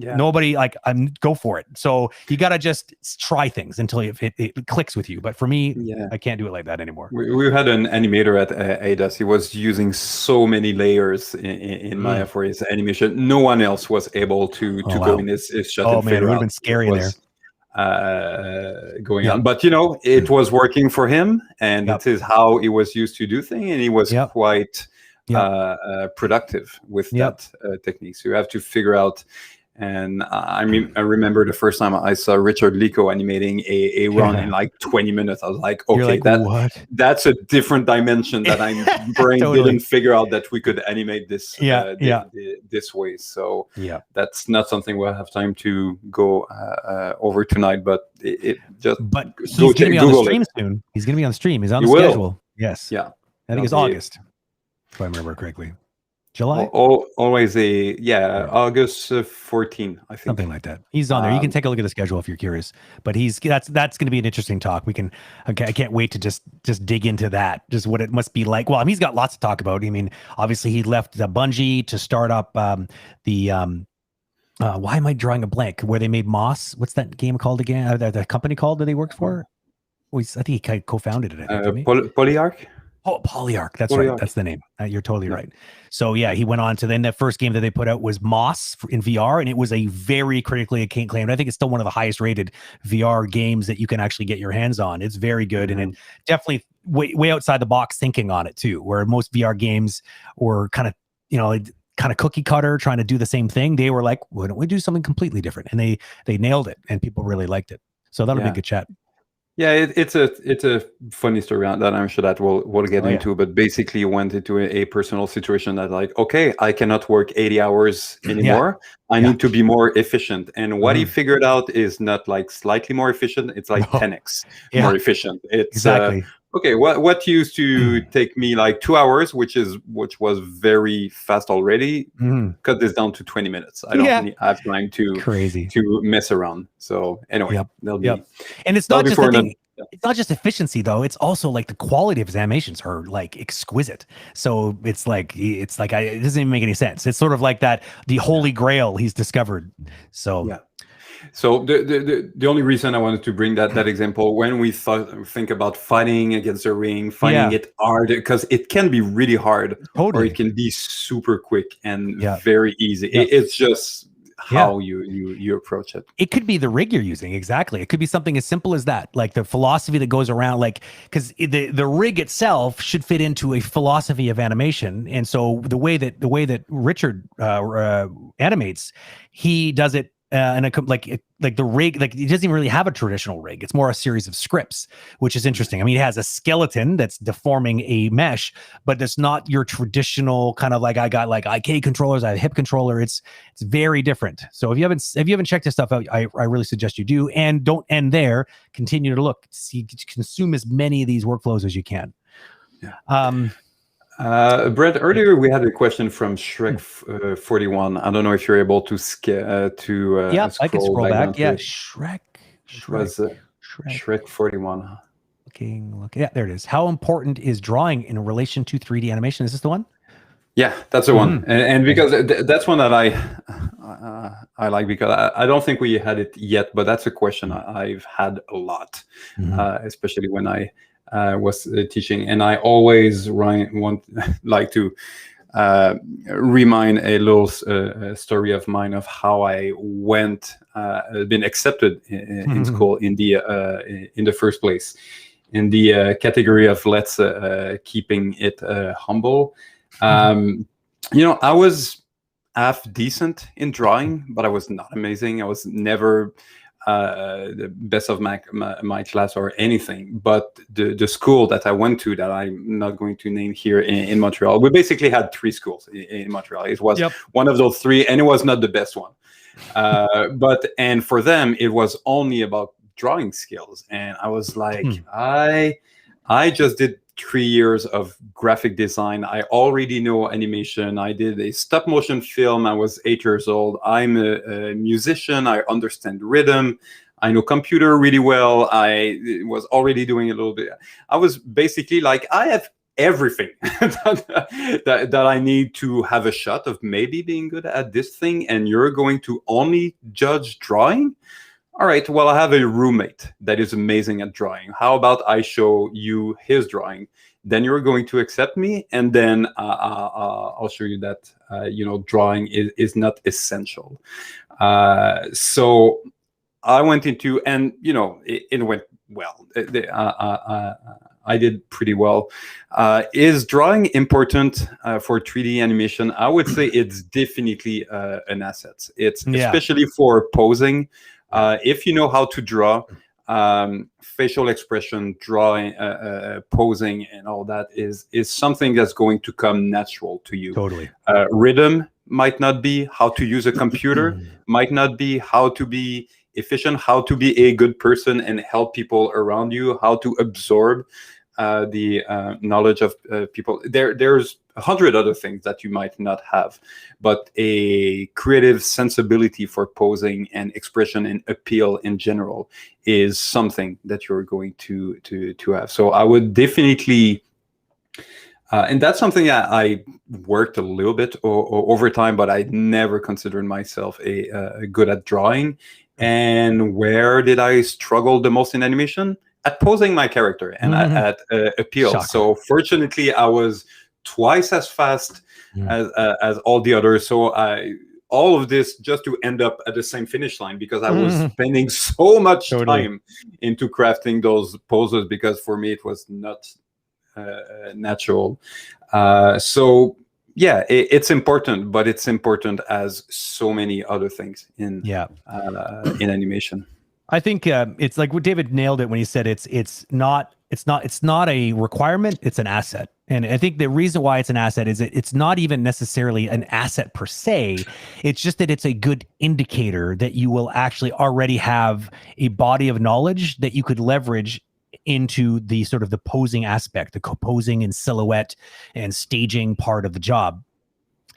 [SPEAKER 1] nobody like go for it. So you got to just try things until it clicks with you. But for me, I can't do it like that anymore.
[SPEAKER 2] We had an animator at ADAS. He was using so many layers in Maya for his animation. No one else was able to go in his shot.
[SPEAKER 1] Oh man, it would have been scary there.
[SPEAKER 2] Going on, but it was working for him, and it is how he was used to do things, and he was quite productive with that technique. So you have to figure out. And I mean, I remember the first time I saw Richard Lico animating a run in like 20 minutes. I was like,
[SPEAKER 1] You're
[SPEAKER 2] okay,
[SPEAKER 1] like, what?
[SPEAKER 2] that's a different dimension that I'm brain
[SPEAKER 1] Totally.
[SPEAKER 2] didn't figure out that we could animate this this way. So
[SPEAKER 1] Yeah,
[SPEAKER 2] that's not something we'll have time to go over tonight, but it just
[SPEAKER 1] but he's going to be on the
[SPEAKER 2] Google
[SPEAKER 1] stream
[SPEAKER 2] it.
[SPEAKER 1] soon. He's going to be on the stream. He's on
[SPEAKER 2] He
[SPEAKER 1] the
[SPEAKER 2] will.
[SPEAKER 1] schedule. Yes.
[SPEAKER 2] Yeah.
[SPEAKER 1] I think it's August, if I remember correctly. July?
[SPEAKER 2] Always August 14, I think.
[SPEAKER 1] Something like that. He's on there. You can take a look at the schedule if you're curious. But that's going to be an interesting talk. I can't wait to just dig into that, just what it must be like. Well, he's got lots to talk about. I mean, obviously he left the Bungie to start up why am I drawing a blank? Where they made Moss. What's that game called again? The company called that he worked for? I think he co-founded it. I think,
[SPEAKER 2] Polyarch?
[SPEAKER 1] Oh, Polyarch. That's right. That's the name. You're totally right. So yeah, he went on to then the first game that they put out was Moss in VR, and it was a very critically acclaimed. I think it's still one of the highest rated VR games that you can actually get your hands on. It's very good, and it definitely way outside the box thinking on it too. Where most VR games were kind of cookie cutter, trying to do the same thing. They were like, why don't we do something completely different? And they nailed it, and people really liked it. So that'll be a good chat.
[SPEAKER 2] Yeah, it's a funny story that I'm sure that we'll get into, but basically went into a personal situation that like, okay, I cannot work 80 hours anymore. I need to be more efficient. And what he figured out is not like slightly more efficient, it's like 10x more efficient. It's
[SPEAKER 1] exactly.
[SPEAKER 2] Okay, what used to take me like 2 hours, which was very fast already, cut this down to 20 minutes. I don't have time to mess around. So anyway,
[SPEAKER 1] and it's not just the thing. It's not just efficiency though. It's also like the quality of his animations are like exquisite. So it doesn't even make any sense. It's sort of like the holy grail he's discovered. So
[SPEAKER 2] So the only reason I wanted to bring that example, when we think about fighting against the ring, finding it hard, because it can be really hard, or it can be super quick and very easy. It's just how you approach it.
[SPEAKER 1] It could be the rig you're using. Exactly. It could be something as simple as that, like the philosophy that goes around, like, because the rig itself should fit into a philosophy of animation. And so the way that Richard animates, he does it like the rig, like he doesn't even really have a traditional rig. It's more a series of scripts, which is interesting. I mean, it has a skeleton that's deforming a mesh, but it's not your traditional kind of like, I got like IK controllers, I have a hip controller. It's very different. So if you haven't checked this stuff out, I really suggest you do, and don't end there. Continue to look, consume as many of these workflows as you can.
[SPEAKER 2] Brent, earlier we had a question from Shrek 41. I don't know if you're able to
[SPEAKER 1] I can scroll back. Yeah, Shrek.
[SPEAKER 2] Was Shrek 41.
[SPEAKER 1] Look. Yeah, there it is. How important is drawing in relation to 3D animation? Is this the one?
[SPEAKER 2] Yeah, that's the one. And because that's one that I like, because I don't think we had it yet, but that's a question I've had a lot, especially when I was teaching, and I always like to remind a little story of mine of how I been accepted in school in the first place, in the category of let's keeping it humble. I was half decent in drawing, but I was not amazing. I was never the best of my class or anything, but the school that I went to, that I'm not going to name here in Montreal, we basically had 3 schools in Montreal. It was one of those 3, and it was not the best one. And for them, it was only about drawing skills, and I was like, I just did 3 years of graphic design. I already know animation. I did a stop motion film. I was 8 years old. I'm a musician. I understand rhythm. I know computer really well. I was already doing a little bit. I was basically like, I have everything that I need to have a shot of maybe being good at this thing, and you're going to only judge drawing? All right, well, I have a roommate that is amazing at drawing. How about I show you his drawing? Then you're going to accept me, and then I'll show you that drawing is not essential. So I went into, and it went well. I did pretty well. Is drawing important for 3D animation? I would say it's definitely an asset. It's especially for posing. If you know how to draw, facial expression, drawing, posing, and all that is something that's going to come natural to you.
[SPEAKER 1] Totally.
[SPEAKER 2] Rhythm might not be, how to use a computer might not be, how to be efficient, how to be a good person and help people around you, how to absorb the knowledge of people. There's 100 other things that you might not have, but a creative sensibility for posing and expression and appeal in general is something that you're going to have. So I would definitely, and that's something that I worked a little bit over time, but I never considered myself a good at drawing. And where did I struggle the most in animation? At posing my character and at appeal. Shocker. So fortunately, I was twice as fast as all the others. So all of this just to end up at the same finish line, because I was spending so much time into crafting those poses, because for me it was not natural. So yeah, it's important, but it's important as so many other things in animation.
[SPEAKER 1] I think it's like what David nailed it when he said it's not a requirement, it's an asset. And I think the reason why it's an asset is that it's not even necessarily an asset per se. It's just that it's a good indicator that you will actually already have a body of knowledge that you could leverage into the sort of the posing aspect, the posing and silhouette and staging part of the job.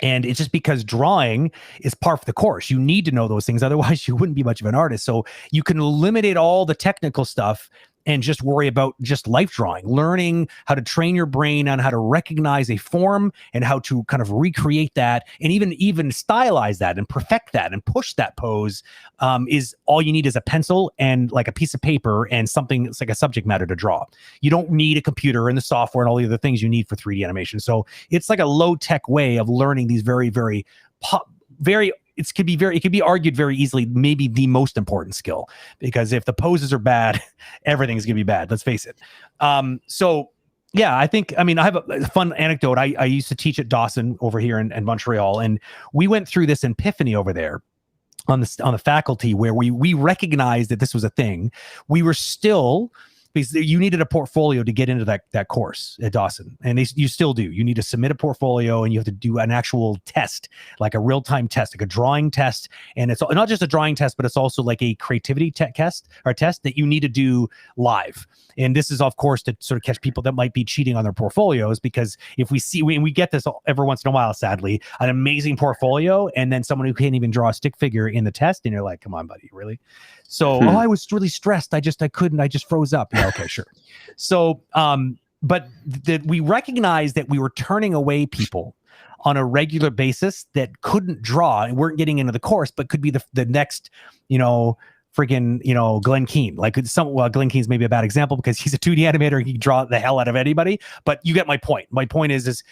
[SPEAKER 1] And it's just because drawing is par for the course. You need to know those things. Otherwise, you wouldn't be much of an artist. So you can eliminate all the technical stuff and just worry about just life drawing, learning how to train your brain on how to recognize a form and how to kind of recreate that and even stylize that and perfect that and push that pose. Is all you need is a pencil and like a piece of paper and something that's like a subject matter to draw. You don't need a computer and the software and all the other things you need for 3D animation. So it's like a low tech way of learning these it could be argued very easily, maybe the most important skill, because if the poses are bad, everything's gonna be bad. Let's face it. So yeah, I have a fun anecdote. I used to teach at Dawson over here in Montreal, and we went through this epiphany over there on the faculty where we recognized that this was a thing. We were still, because you needed a portfolio to get into that course at Dawson. And you still do. You need to submit a portfolio and you have to do an actual test, like a real-time test, like a drawing test. And it's not just a drawing test, but it's also like a creativity test that you need to do live. And this is, of course, to sort of catch people that might be cheating on their portfolios, because if we get this every once in a while, sadly, an amazing portfolio and then someone who can't even draw a stick figure in the test, and you're like, come on, buddy, really? So, I was really stressed. I just froze up. Yeah, okay, sure. So, but we recognized that we were turning away people on a regular basis that couldn't draw and weren't getting into the course, but could be the next, freaking, Glenn Keane. Like Glenn Keane's maybe a bad example because he's a 2D animator and he can draw the hell out of anybody. But you get my point. My point is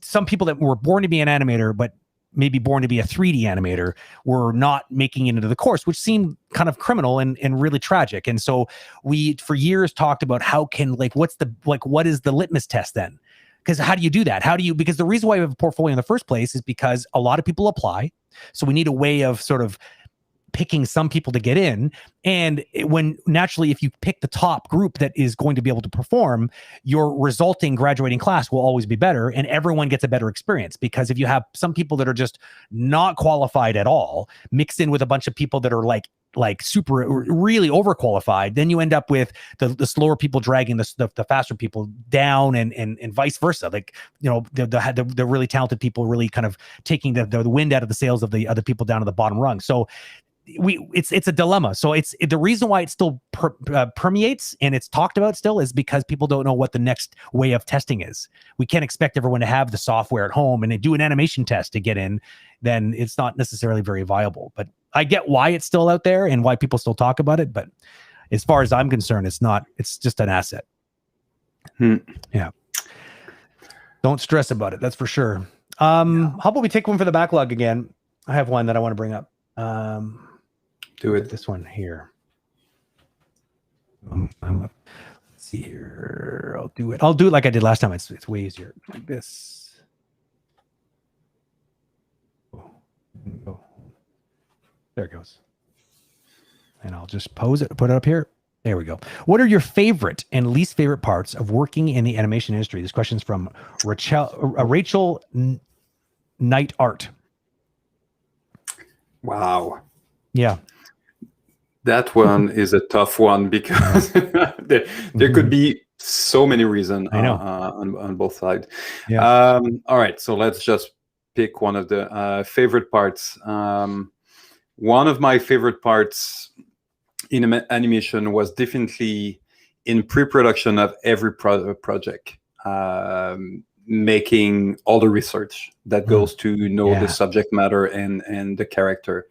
[SPEAKER 1] some people that were born to be an animator, but maybe born to be a 3D animator, were not making it into the course, which seemed kind of criminal and really tragic. And so we, for years, talked about what is the litmus test then? Because how do you do that? Because the reason why we have a portfolio in the first place is because a lot of people apply. So we need a way of sort of picking some people to get in. And naturally, if you pick the top group that is going to be able to perform, your resulting graduating class will always be better and everyone gets a better experience. Because if you have some people that are just not qualified at all, mixed in with a bunch of people that are like super really overqualified, then you end up with the slower people dragging the faster people down and vice versa. Like, the really talented people really kind of taking the wind out of the sails of the other people down to the bottom rung. So it's a dilemma. So it's the reason why it still permeates and it's talked about still is because people don't know what the next way of testing is. We can't expect everyone to have the software at home and they do an animation test to get in. Then it's not necessarily very viable. But I get why it's still out there and why people still talk about it. But as far as I'm concerned, it's not. It's just an asset. Yeah. Don't stress about it. That's for sure. How about we take one for the backlog again? I have one that I want to bring up. Do it. This one here. Let's see here. I'll do it like I did last time. It's way easier. Like this. Oh. There it goes. And I'll just pose it, put it up here. There we go. What are your favorite and least favorite parts of working in the animation industry? This question's from Rachel Knight Art.
[SPEAKER 2] Wow.
[SPEAKER 1] Yeah.
[SPEAKER 2] That one is a tough one because there could be so many reasons on both sides.
[SPEAKER 1] Yeah.
[SPEAKER 2] All right, so let's just pick one of the favorite parts. One of my favorite parts in animation was definitely in pre-production of every project, making all the research that goes to know the subject matter and the character.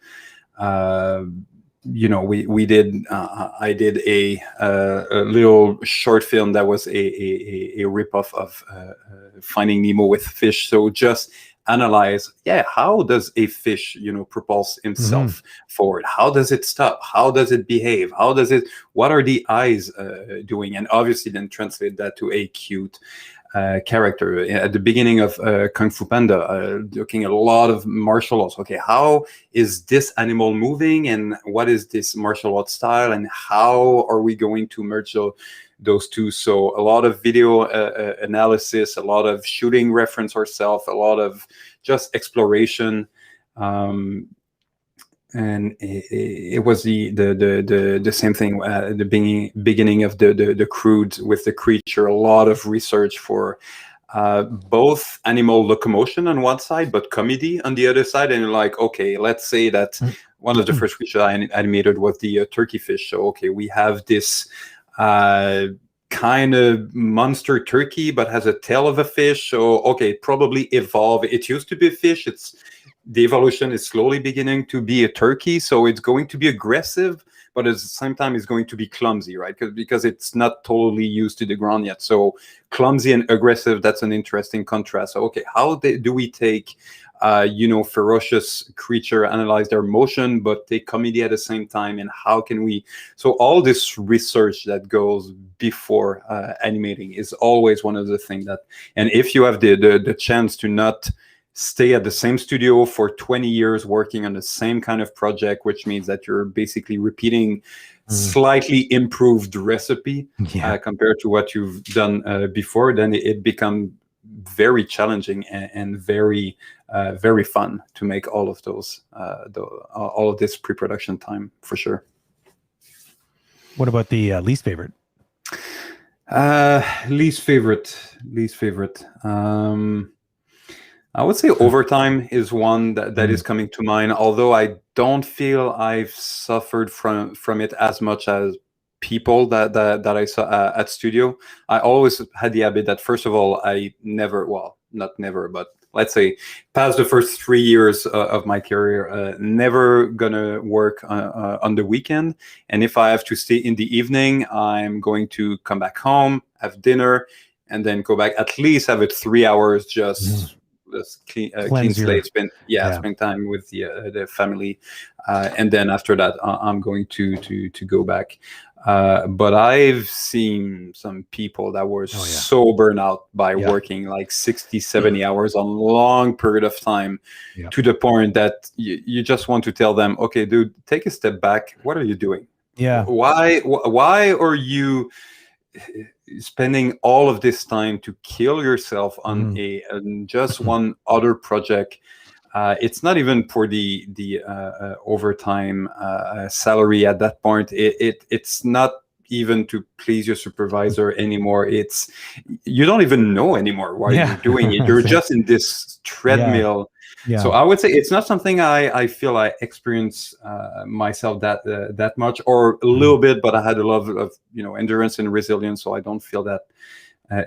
[SPEAKER 2] We did. I did a little short film that was a ripoff of Finding Nemo with fish. So just analyze, how does a fish, propulse himself forward? How does it stop? How does it behave? What are the eyes doing? And obviously then translate that to a cute character. At the beginning of Kung Fu Panda, looking at a lot of martial arts. Okay, how is this animal moving, and what is this martial arts style, and how are we going to merge those two? So a lot of video analysis, a lot of shooting reference ourselves, a lot of just exploration. And it was the same thing at the beginning of the crude with the creature. A lot of research for both animal locomotion on one side, but comedy on the other side. And like, okay, let's say that one of the first creatures I animated was the turkey fish. So okay, we have this kind of monster turkey, but has a tail of a fish. So okay, probably evolve. It used to be a fish. The evolution is slowly beginning to be a turkey, so it's going to be aggressive, but at the same time it's going to be clumsy, right? Because it's not totally used to the ground yet. So clumsy and aggressive, that's an interesting contrast. So okay, how do we take ferocious creature, analyze their motion, but take comedy at the same time, and how can we? So all this research that goes before animating is always one of the things that, and if you have the chance to not stay at the same studio for 20 years working on the same kind of project, which means that you're basically repeating slightly improved recipe compared to what you've done before, then it becomes very challenging and very very fun to make all of those all of this pre-production time, for sure.
[SPEAKER 1] What about the least favorite?
[SPEAKER 2] Least favorite. I would say overtime is one that is coming to mind, although I don't feel I've suffered from it as much as people that I saw at studio. I always had the habit that, first of all, I never, well, not never, but let's say past the first 3 years of my career, never gonna work on the weekend. And if I have to stay in the evening, I'm going to come back home, have dinner, and then go back, at least have it 3 hours just clean slate, spend time with the family, and then after that I'm going to go back. But I've seen some people that were so burnt out by working like 60-70 hours on long period of time, to the point that you just want to tell them, okay, dude, take a step back. What are you doing? Why are you spending all of this time to kill yourself on just one other project? It's not even for the overtime salary at that point. It's not even to please your supervisor anymore. It's, you don't even know anymore why you're doing it. You're just in this treadmill. So I would say it's not something I feel I experience myself that much, or a little bit, but I had a lot of endurance and resilience, so I don't feel that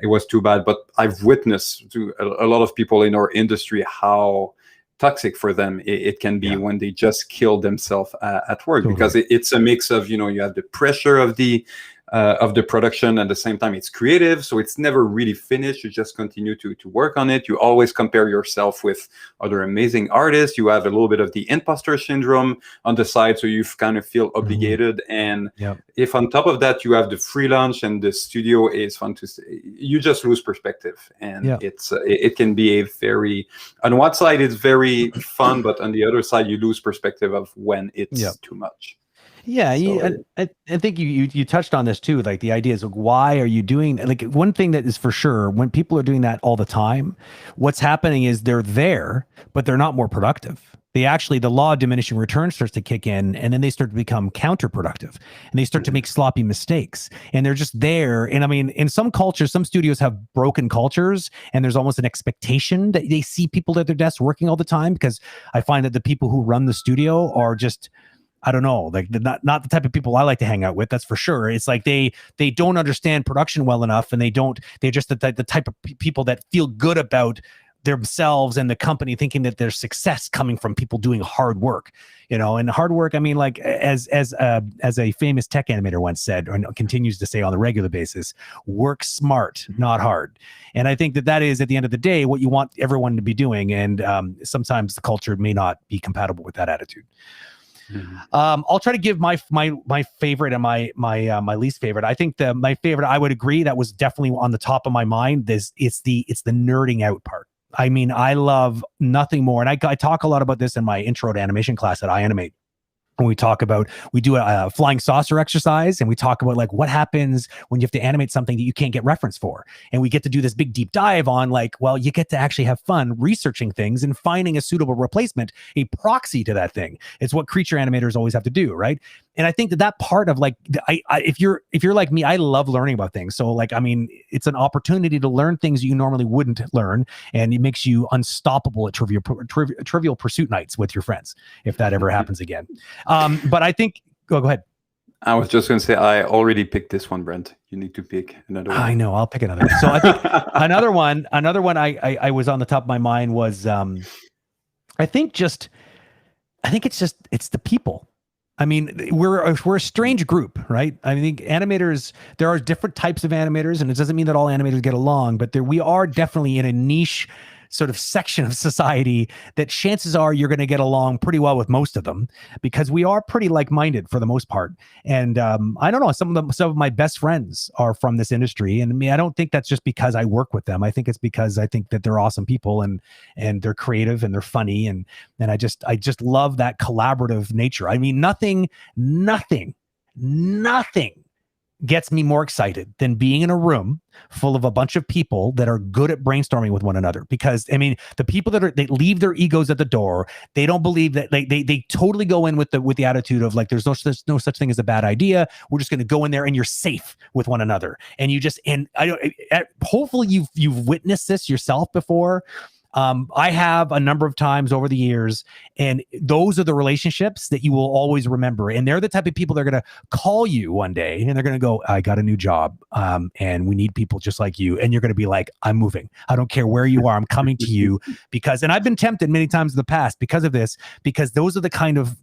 [SPEAKER 2] it was too bad. But I've witnessed to a lot of people in our industry how toxic for them it can be when they just kill themselves at work, because it's a mix of you have the pressure of the of the production. At the same time, it's creative, so it's never really finished. You just continue to work on it. You always compare yourself with other amazing artists. You have a little bit of the imposter syndrome on the side, so you kind of feel obligated. And if on top of that you have the freelance and the studio is fun to say, you just lose perspective. And it can be a very, on one side it's very fun, but on the other side you lose perspective of when it's too much.
[SPEAKER 1] Yeah, I think you touched on this too. Like the idea is, like, why are you doing that? Like one thing that is for sure, when people are doing that all the time, what's happening is they're there, but they're not more productive. The law of diminishing returns starts to kick in, and then they start to become counterproductive, and they start to make sloppy mistakes, and they're just there. And I mean, in some cultures, some studios have broken cultures, and there's almost an expectation that they see people at their desks working all the time, because I find that the people who run the studio are just, I don't know, like not the type of people I like to hang out with. That's for sure. It's like they don't understand production well enough, and they're just the type of people that feel good about themselves and the company, thinking that there's success coming from people doing hard work, and hard work. I mean, like as a famous tech animator once said, or continues to say on a regular basis, work smart, not hard. And I think that is, at the end of the day, what you want everyone to be doing. And sometimes the culture may not be compatible with that attitude. I'll try to give my favorite and my least favorite. I think my favorite, I would agree, that was definitely on the top of my mind. It's the nerding out part. I mean, I love nothing more. And I talk a lot about this in my intro to animation class that I animate. When we do a flying saucer exercise, and we talk about like what happens when you have to animate something that you can't get reference for. And we get to do this big deep dive on like, well, you get to actually have fun researching things and finding a suitable replacement, a proxy to that thing. It's what creature animators always have to do, right? And I think that part of like, if you're like me, I love learning about things. So like, I mean, it's an opportunity to learn things you normally wouldn't learn, and it makes you unstoppable at Trivial Pursuit nights with your friends, if that ever happens again. But I think, go ahead.
[SPEAKER 2] I was just going to say, I already picked this one, Brent. You need to pick another one.
[SPEAKER 1] I know, I'll pick another one. So I think another one I was on the top of my mind was, I think it's the people. I mean, we're a strange group, right? I think animators, there are different types of animators, and it doesn't mean that all animators get along, but we are definitely in a niche sort of section of society that chances are you're going to get along pretty well with most of them, because we are pretty like-minded for the most part. And I don't know, some of my best friends are from this industry, and I mean, I don't think that's just because I work with them. I think it's because I think that they're awesome people, and they're creative, and they're funny, and I just love that collaborative nature. I mean, nothing gets me more excited than being in a room full of a bunch of people that are good at brainstorming with one another. Because I mean, the people they leave their egos at the door. They don't believe that they totally go in with the attitude of like, there's no such thing as a bad idea. We're just going to go in there and you're safe with one another. And hopefully you've witnessed this yourself before. I have a number of times over the years, and those are the relationships that you will always remember. And they're the type of people that are going to call you one day, and they're going to go, I got a new job, and we need people just like you. And you're going to be like, I'm moving. I don't care where you are. I'm coming to you and I've been tempted many times in the past because of this, because those are the kind of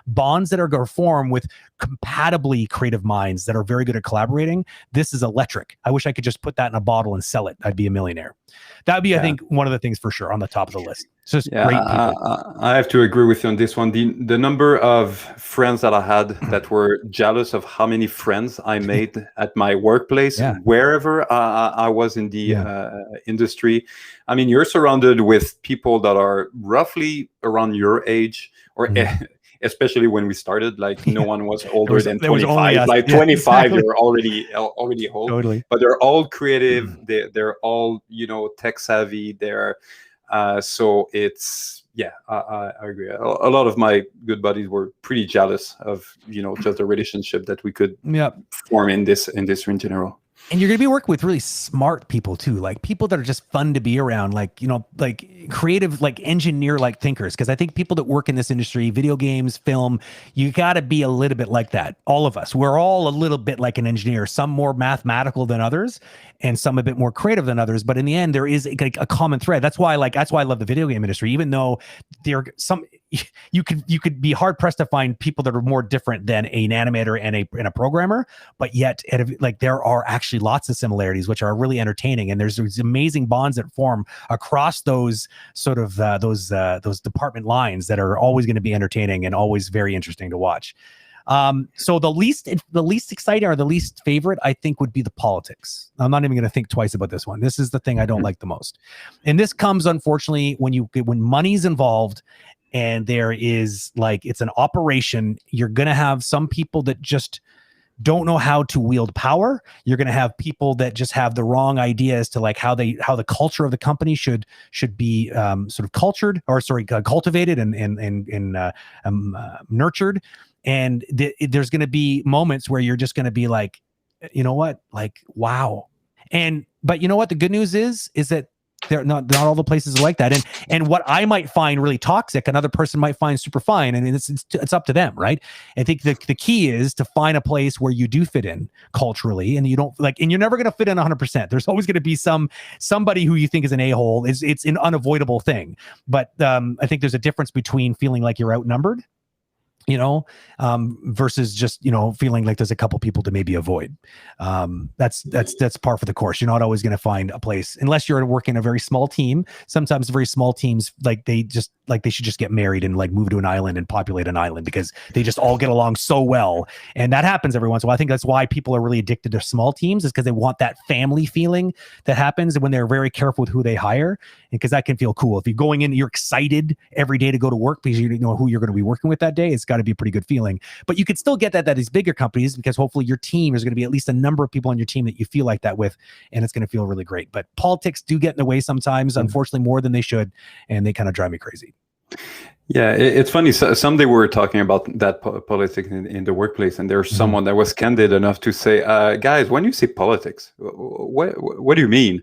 [SPEAKER 1] bonds that are going to form with compatibly creative minds that are very good at collaborating. This is electric. I wish I could just put that in a bottle and sell it. I'd be a millionaire. That would be, I think, one of the things for sure on the top of the list. It's just great people.
[SPEAKER 2] I have to agree with you on this one. The number of friends that I had that were jealous of how many friends I made at my workplace, wherever I was in the industry. I mean, you're surrounded with people that are roughly around your age, or especially when we started, like no one was older than 25. Like 25, they're already old.
[SPEAKER 1] Totally.
[SPEAKER 2] But they're all creative. They're all, tech savvy. They're so it's I agree. A lot of my good buddies were pretty jealous of just the relationship that we could form in this industry in general.
[SPEAKER 1] And you're going to be working with really smart people too, like people that are just fun to be around, like, like creative, like engineer, like thinkers. Because I think people that work in this industry, video games, film, you got to be a little bit like that. All of us, we're all a little bit like an engineer, some more mathematical than others, and some a bit more creative than others. But in the end, there is a common thread. That's why I love the video game industry, even though there are some, you could be hard pressed to find people that are more different than an animator and a programmer, but yet like there are actually lots of similarities, which are really entertaining. And there's these amazing bonds that form across those sort of those department lines that are always going to be entertaining and always very interesting to watch. So the least exciting or the least favorite, I think, would be the politics. I'm not even going to think twice about this one. This is the thing I don't like the most. And this comes, unfortunately, when money's involved and there is like, it's an operation, you're going to have some people that just don't know how to wield power. You're going to have people that just have the wrong idea as to like how the culture of the company should be sort of cultivated and nurtured. And there's going to be moments where you're just going to be like, you know what, like, wow. But you know what? The good news is that they're not all the places are like that. And what I might find really toxic, another person might find super fine. And it's up to them, right? I think the key is to find a place where you do fit in culturally, and you don't like, and you're never going to fit in 100%. There's always going to be somebody who you think is an a-hole. It's an unavoidable thing. But I think there's a difference between feeling like you're outnumbered, versus just, feeling like there's a couple people to maybe avoid. That's par for the course. You're not always going to find a place unless you're working a very small team. Sometimes very small teams, like they should just get married and like move to an island and populate an island because they just all get along so well. And that happens every once in a while. I think that's why people are really addicted to small teams, is because they want that family feeling that happens when they're very careful with who they hire. And because that can feel cool. If you're going in, you're excited every day to go to work because you know who you're going to be working with that day. It's got to be a pretty good feeling. But you could still get that these bigger companies, because hopefully your team is going to be at least a number of people on your team that you feel like that with, and it's going to feel really great. But politics do get in the way sometimes, unfortunately, more than they should, and they kind of drive me crazy.
[SPEAKER 2] Yeah, it's funny. Someday we were talking about that politics in the workplace, and there's someone that was candid enough to say, guys, when you say politics, what do you mean?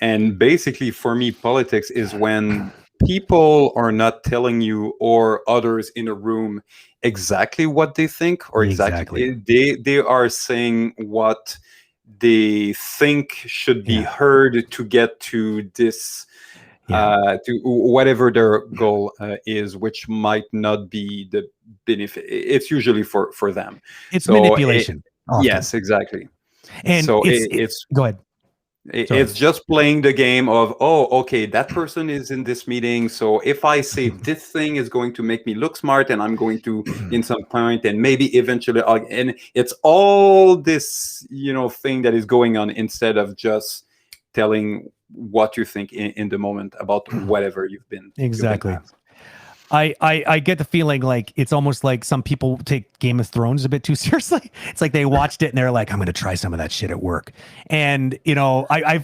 [SPEAKER 2] And basically, for me, politics is when people are not telling you or others in a room exactly what they think, or exactly. They are saying what they think should be heard to get to this, to whatever their goal is, which might not be the benefit. It's usually for them.
[SPEAKER 1] It's manipulation.
[SPEAKER 2] Yes, exactly.
[SPEAKER 1] And
[SPEAKER 2] so
[SPEAKER 1] it's go ahead.
[SPEAKER 2] It's just playing the game of, okay, that person is in this meeting, so if I say this thing is going to make me look smart, and I'm going to in some point, and maybe eventually and it's all this thing that is going on, instead of just telling what you think in the moment about whatever you've been
[SPEAKER 1] exactly.
[SPEAKER 2] You've been
[SPEAKER 1] I get the feeling like it's almost like some people take Game of Thrones a bit too seriously. It's like they watched it and they're like, I'm going to try some of that shit at work. And a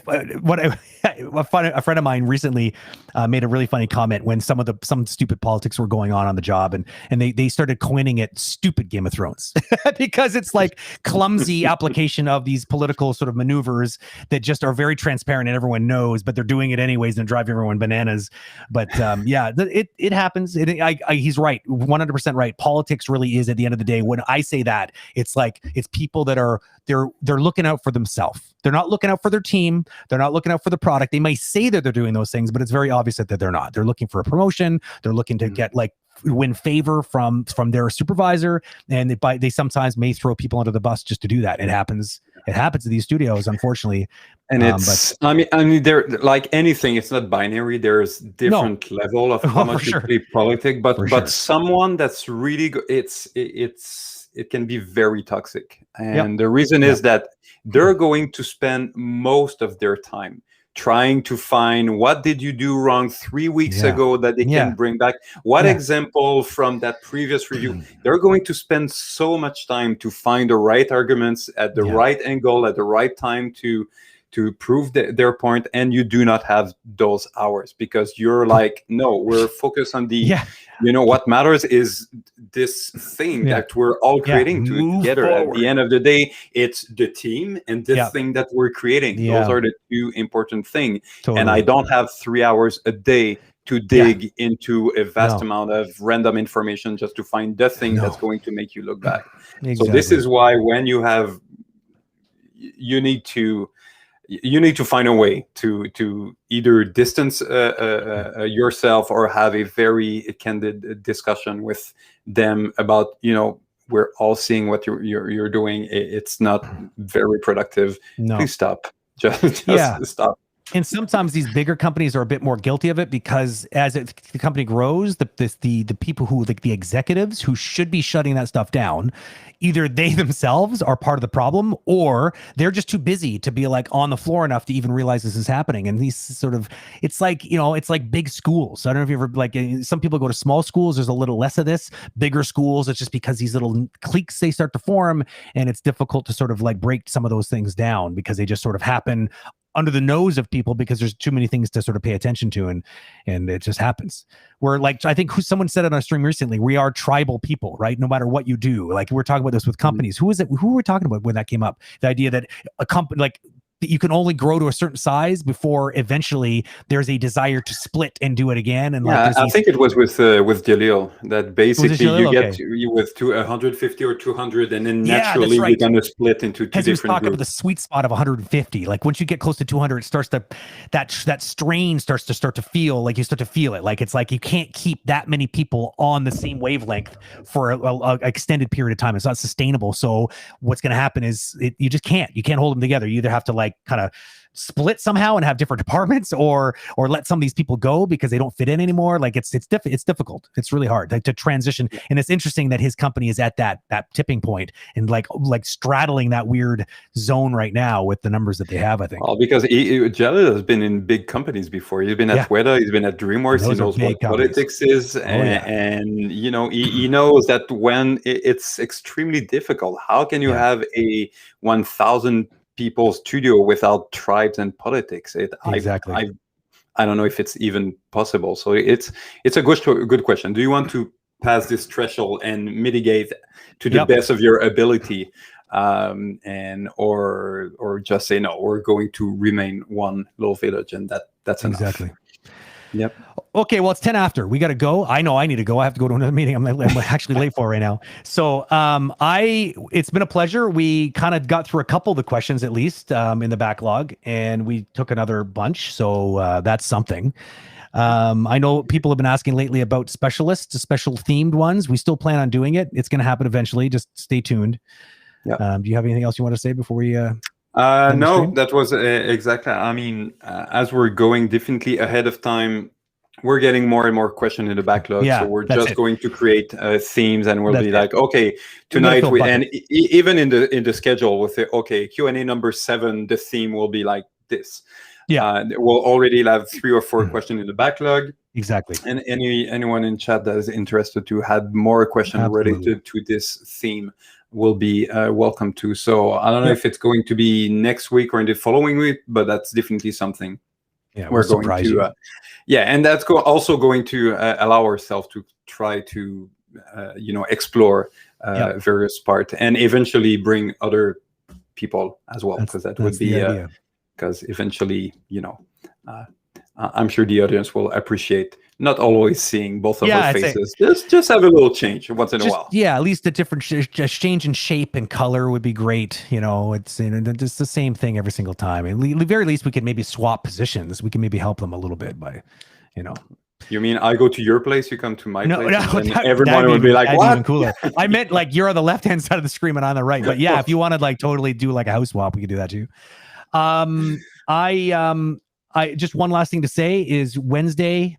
[SPEAKER 1] friend of mine recently made a really funny comment when some stupid politics were going on the job, and they started coining it "stupid Game of Thrones" because it's like clumsy application of these political sort of maneuvers that just are very transparent and everyone knows, but they're doing it anyways and driving everyone bananas. But it happens. He's right, 100% right. Politics really is, at the end of the day, when I say that, it's like it's people that are they're looking out for themselves. They're not looking out for their team. They're not looking out for the product. They may say that they're doing those things, but it's very obvious that they're not. They're looking for a promotion. They're looking to get win favor from their supervisor, and they sometimes may throw people under the bus just to do that. It happens at these studios, unfortunately. And
[SPEAKER 2] I mean, there, like anything, it's not binary. There's different level of how much you play politics, but someone that's really good, it can be very toxic. And the reason is that they're going to spend most of their time trying to find what did you do wrong 3 weeks ago that they can bring back. What example from that previous review? They're going to spend so much time to find the right arguments at the right angle at the right time to prove their point, and you do not have those hours because you're like, no, we're focused on the what matters is this thing that we're all creating together. Forward. At the end of the day, it's the team and this thing that we're creating. Those are the two important things. Totally. And I don't have 3 hours a day to dig into a vast amount of random information just to find the thing that's going to make you look back. Exactly. So this is why when you need to you need to find a way to either distance yourself or have a very candid discussion with them about, we're all seeing what you're doing. It's not very productive.
[SPEAKER 1] No.
[SPEAKER 2] Please stop. Just stop.
[SPEAKER 1] And sometimes these bigger companies are a bit more guilty of it, because as the company grows, the people who, like the executives who should be shutting that stuff down, either they themselves are part of the problem, or they're just too busy to be like on the floor enough to even realize this is happening. And these sort of, it's like, it's like big schools. I don't know if you ever, like, some people go to small schools, there's a little less of this. Bigger schools, it's just because these little cliques, they start to form, and it's difficult to sort of like break some of those things down because they just sort of happen under the nose of people because there's too many things to sort of pay attention to, and it just happens. We're like, I think someone said it on a stream recently, we are tribal people, right? No matter what you do. Like, we're talking about this with companies. Who were we talking about when that came up? The idea that a company, like, you can only grow to a certain size before eventually there's a desire to split and do it again. And
[SPEAKER 2] I think it was with Jalil that basically you get with 150 or 200, and then naturally you're going to split into two different groups.
[SPEAKER 1] About the sweet spot of 150. Like, once you get close to 200, it starts to that strain starts to feel like you start to feel it. Like, it's like you can't keep that many people on the same wavelength for a extended period of time. It's not sustainable. So what's going to happen is you just can't hold them together. You either have to like kind of split somehow and have different departments, or let some of these people go because they don't fit in anymore. Like, it's difficult. It's really hard to transition. And it's interesting that his company is at that tipping point and like straddling that weird zone right now with the numbers that they have, I think.
[SPEAKER 2] Well, because Jalil has been in big companies before. He's been at Weta, he's been at DreamWorks, he knows what politics is, and he knows that when it's extremely difficult, how can you have a 1,000 people studio without tribes and politics?
[SPEAKER 1] Exactly.
[SPEAKER 2] I don't know if it's even possible. So it's a good question. Do you want to pass this threshold and mitigate to the best of your ability, and or just say no, we're going to remain one little village, and that's enough.
[SPEAKER 1] Exactly.
[SPEAKER 2] Yep.
[SPEAKER 1] Okay, well, it's 10 after. We got to go. I know I need to go. I have to go to another meeting. I'm actually late for it right now. So it's been a pleasure. We kind of got through a couple of the questions, at least in the backlog, and we took another bunch. So that's something. I know people have been asking lately about specialists, special themed ones. We still plan on doing it. It's going to happen eventually. Just stay tuned. Yeah. Do you have anything else you want to say before we...
[SPEAKER 2] No, that was exactly. I mean, as we're going definitely ahead of time, we're getting more and more questions in the backlog. So we're just going to create themes, and we'll be like, okay, tonight even in the schedule with the Q&A number 7, the theme will be like this.
[SPEAKER 1] Yeah,
[SPEAKER 2] we'll already have 3 or 4 questions in the backlog.
[SPEAKER 1] Exactly.
[SPEAKER 2] And anyone in chat that is interested to have more questions related to this theme will be welcome to. So I don't know if it's going to be next week or in the following week, but that's definitely something we're going to. And that's also going to allow ourselves to try to explore various parts and eventually bring other people as well, because that would be because eventually I'm sure the audience will appreciate not always seeing both of our faces. Just have a little change once in a while.
[SPEAKER 1] Yeah, at least a different change in shape and color would be great. It's just the same thing every single time. At the very least, we could maybe swap positions. We can maybe help them a little bit by,
[SPEAKER 2] You mean I go to your place, you come to my place, and everyone would be like, "What?"
[SPEAKER 1] Even cooler. I meant like you're on the left-hand side of the screen and I'm on the right. But yeah, if you want to like totally do like a house swap, we could do that too. I just one last thing to say is Wednesday,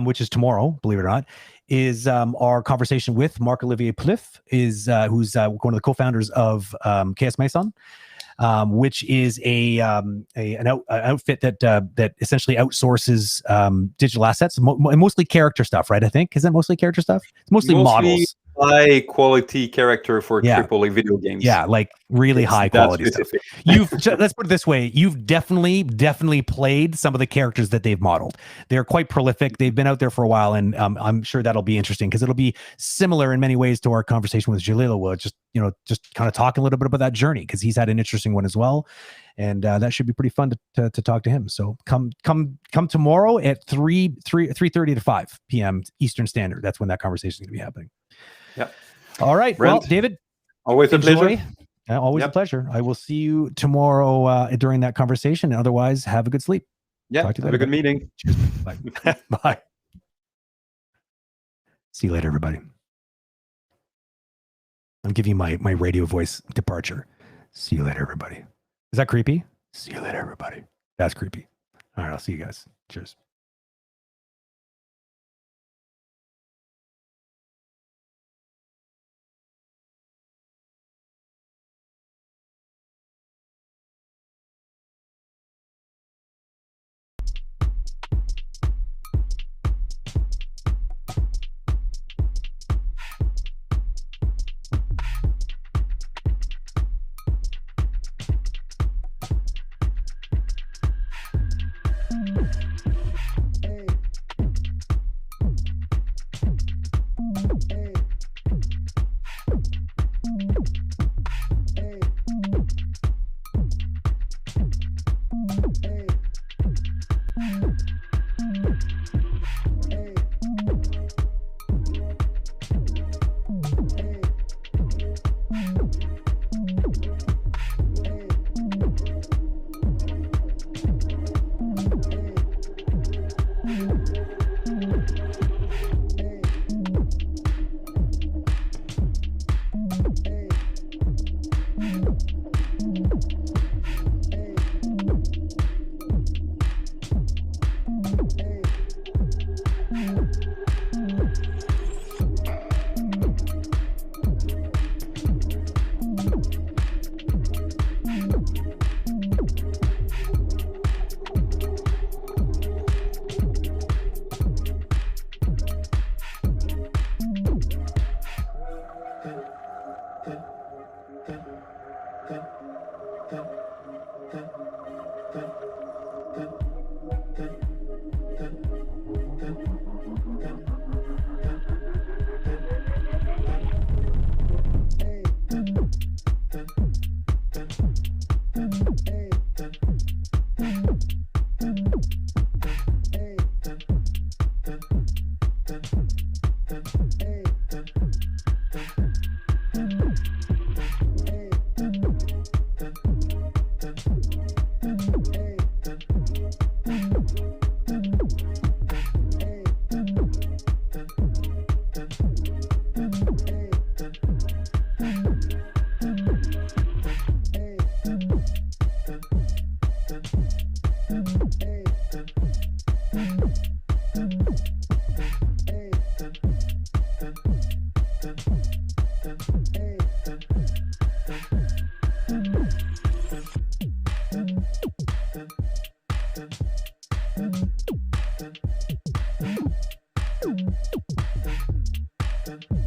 [SPEAKER 1] which is tomorrow, believe it or not, is our conversation with Marc-Olivier Plouffe, who's one of the co-founders of KS Maison, which is an outfit that essentially outsources digital assets, mostly character stuff, right? I think is that mostly character stuff? It's mostly models.
[SPEAKER 2] High quality character for AAA video games.
[SPEAKER 1] Yeah, like really high quality stuff. Let's put it this way: you've definitely played some of the characters that they've modeled. They're quite prolific. They've been out there for a while, and I'm sure that'll be interesting because it'll be similar in many ways to our conversation with Jalil. We'll just kind of talk a little bit about that journey because he's had an interesting one as well, and that should be pretty fun to talk to him. So come tomorrow at 3:30 to 5 p.m. Eastern Standard. That's when that conversation is going to be happening.
[SPEAKER 2] Yeah.
[SPEAKER 1] All right.
[SPEAKER 2] Brent,
[SPEAKER 1] well, David,
[SPEAKER 2] always a pleasure.
[SPEAKER 1] Always a
[SPEAKER 2] Yep.
[SPEAKER 1] pleasure. I will see you tomorrow during that conversation. Otherwise, have a good sleep.
[SPEAKER 2] Yeah.
[SPEAKER 1] Talk to you
[SPEAKER 2] Have a
[SPEAKER 1] later.
[SPEAKER 2] good meeting.
[SPEAKER 1] Cheers. Bye. Bye. See you later, everybody. I'm giving you my radio voice departure. See you later, everybody. Is that creepy? See you later, everybody. That's creepy. All right, I'll see you guys. Cheers.
[SPEAKER 3] Dun.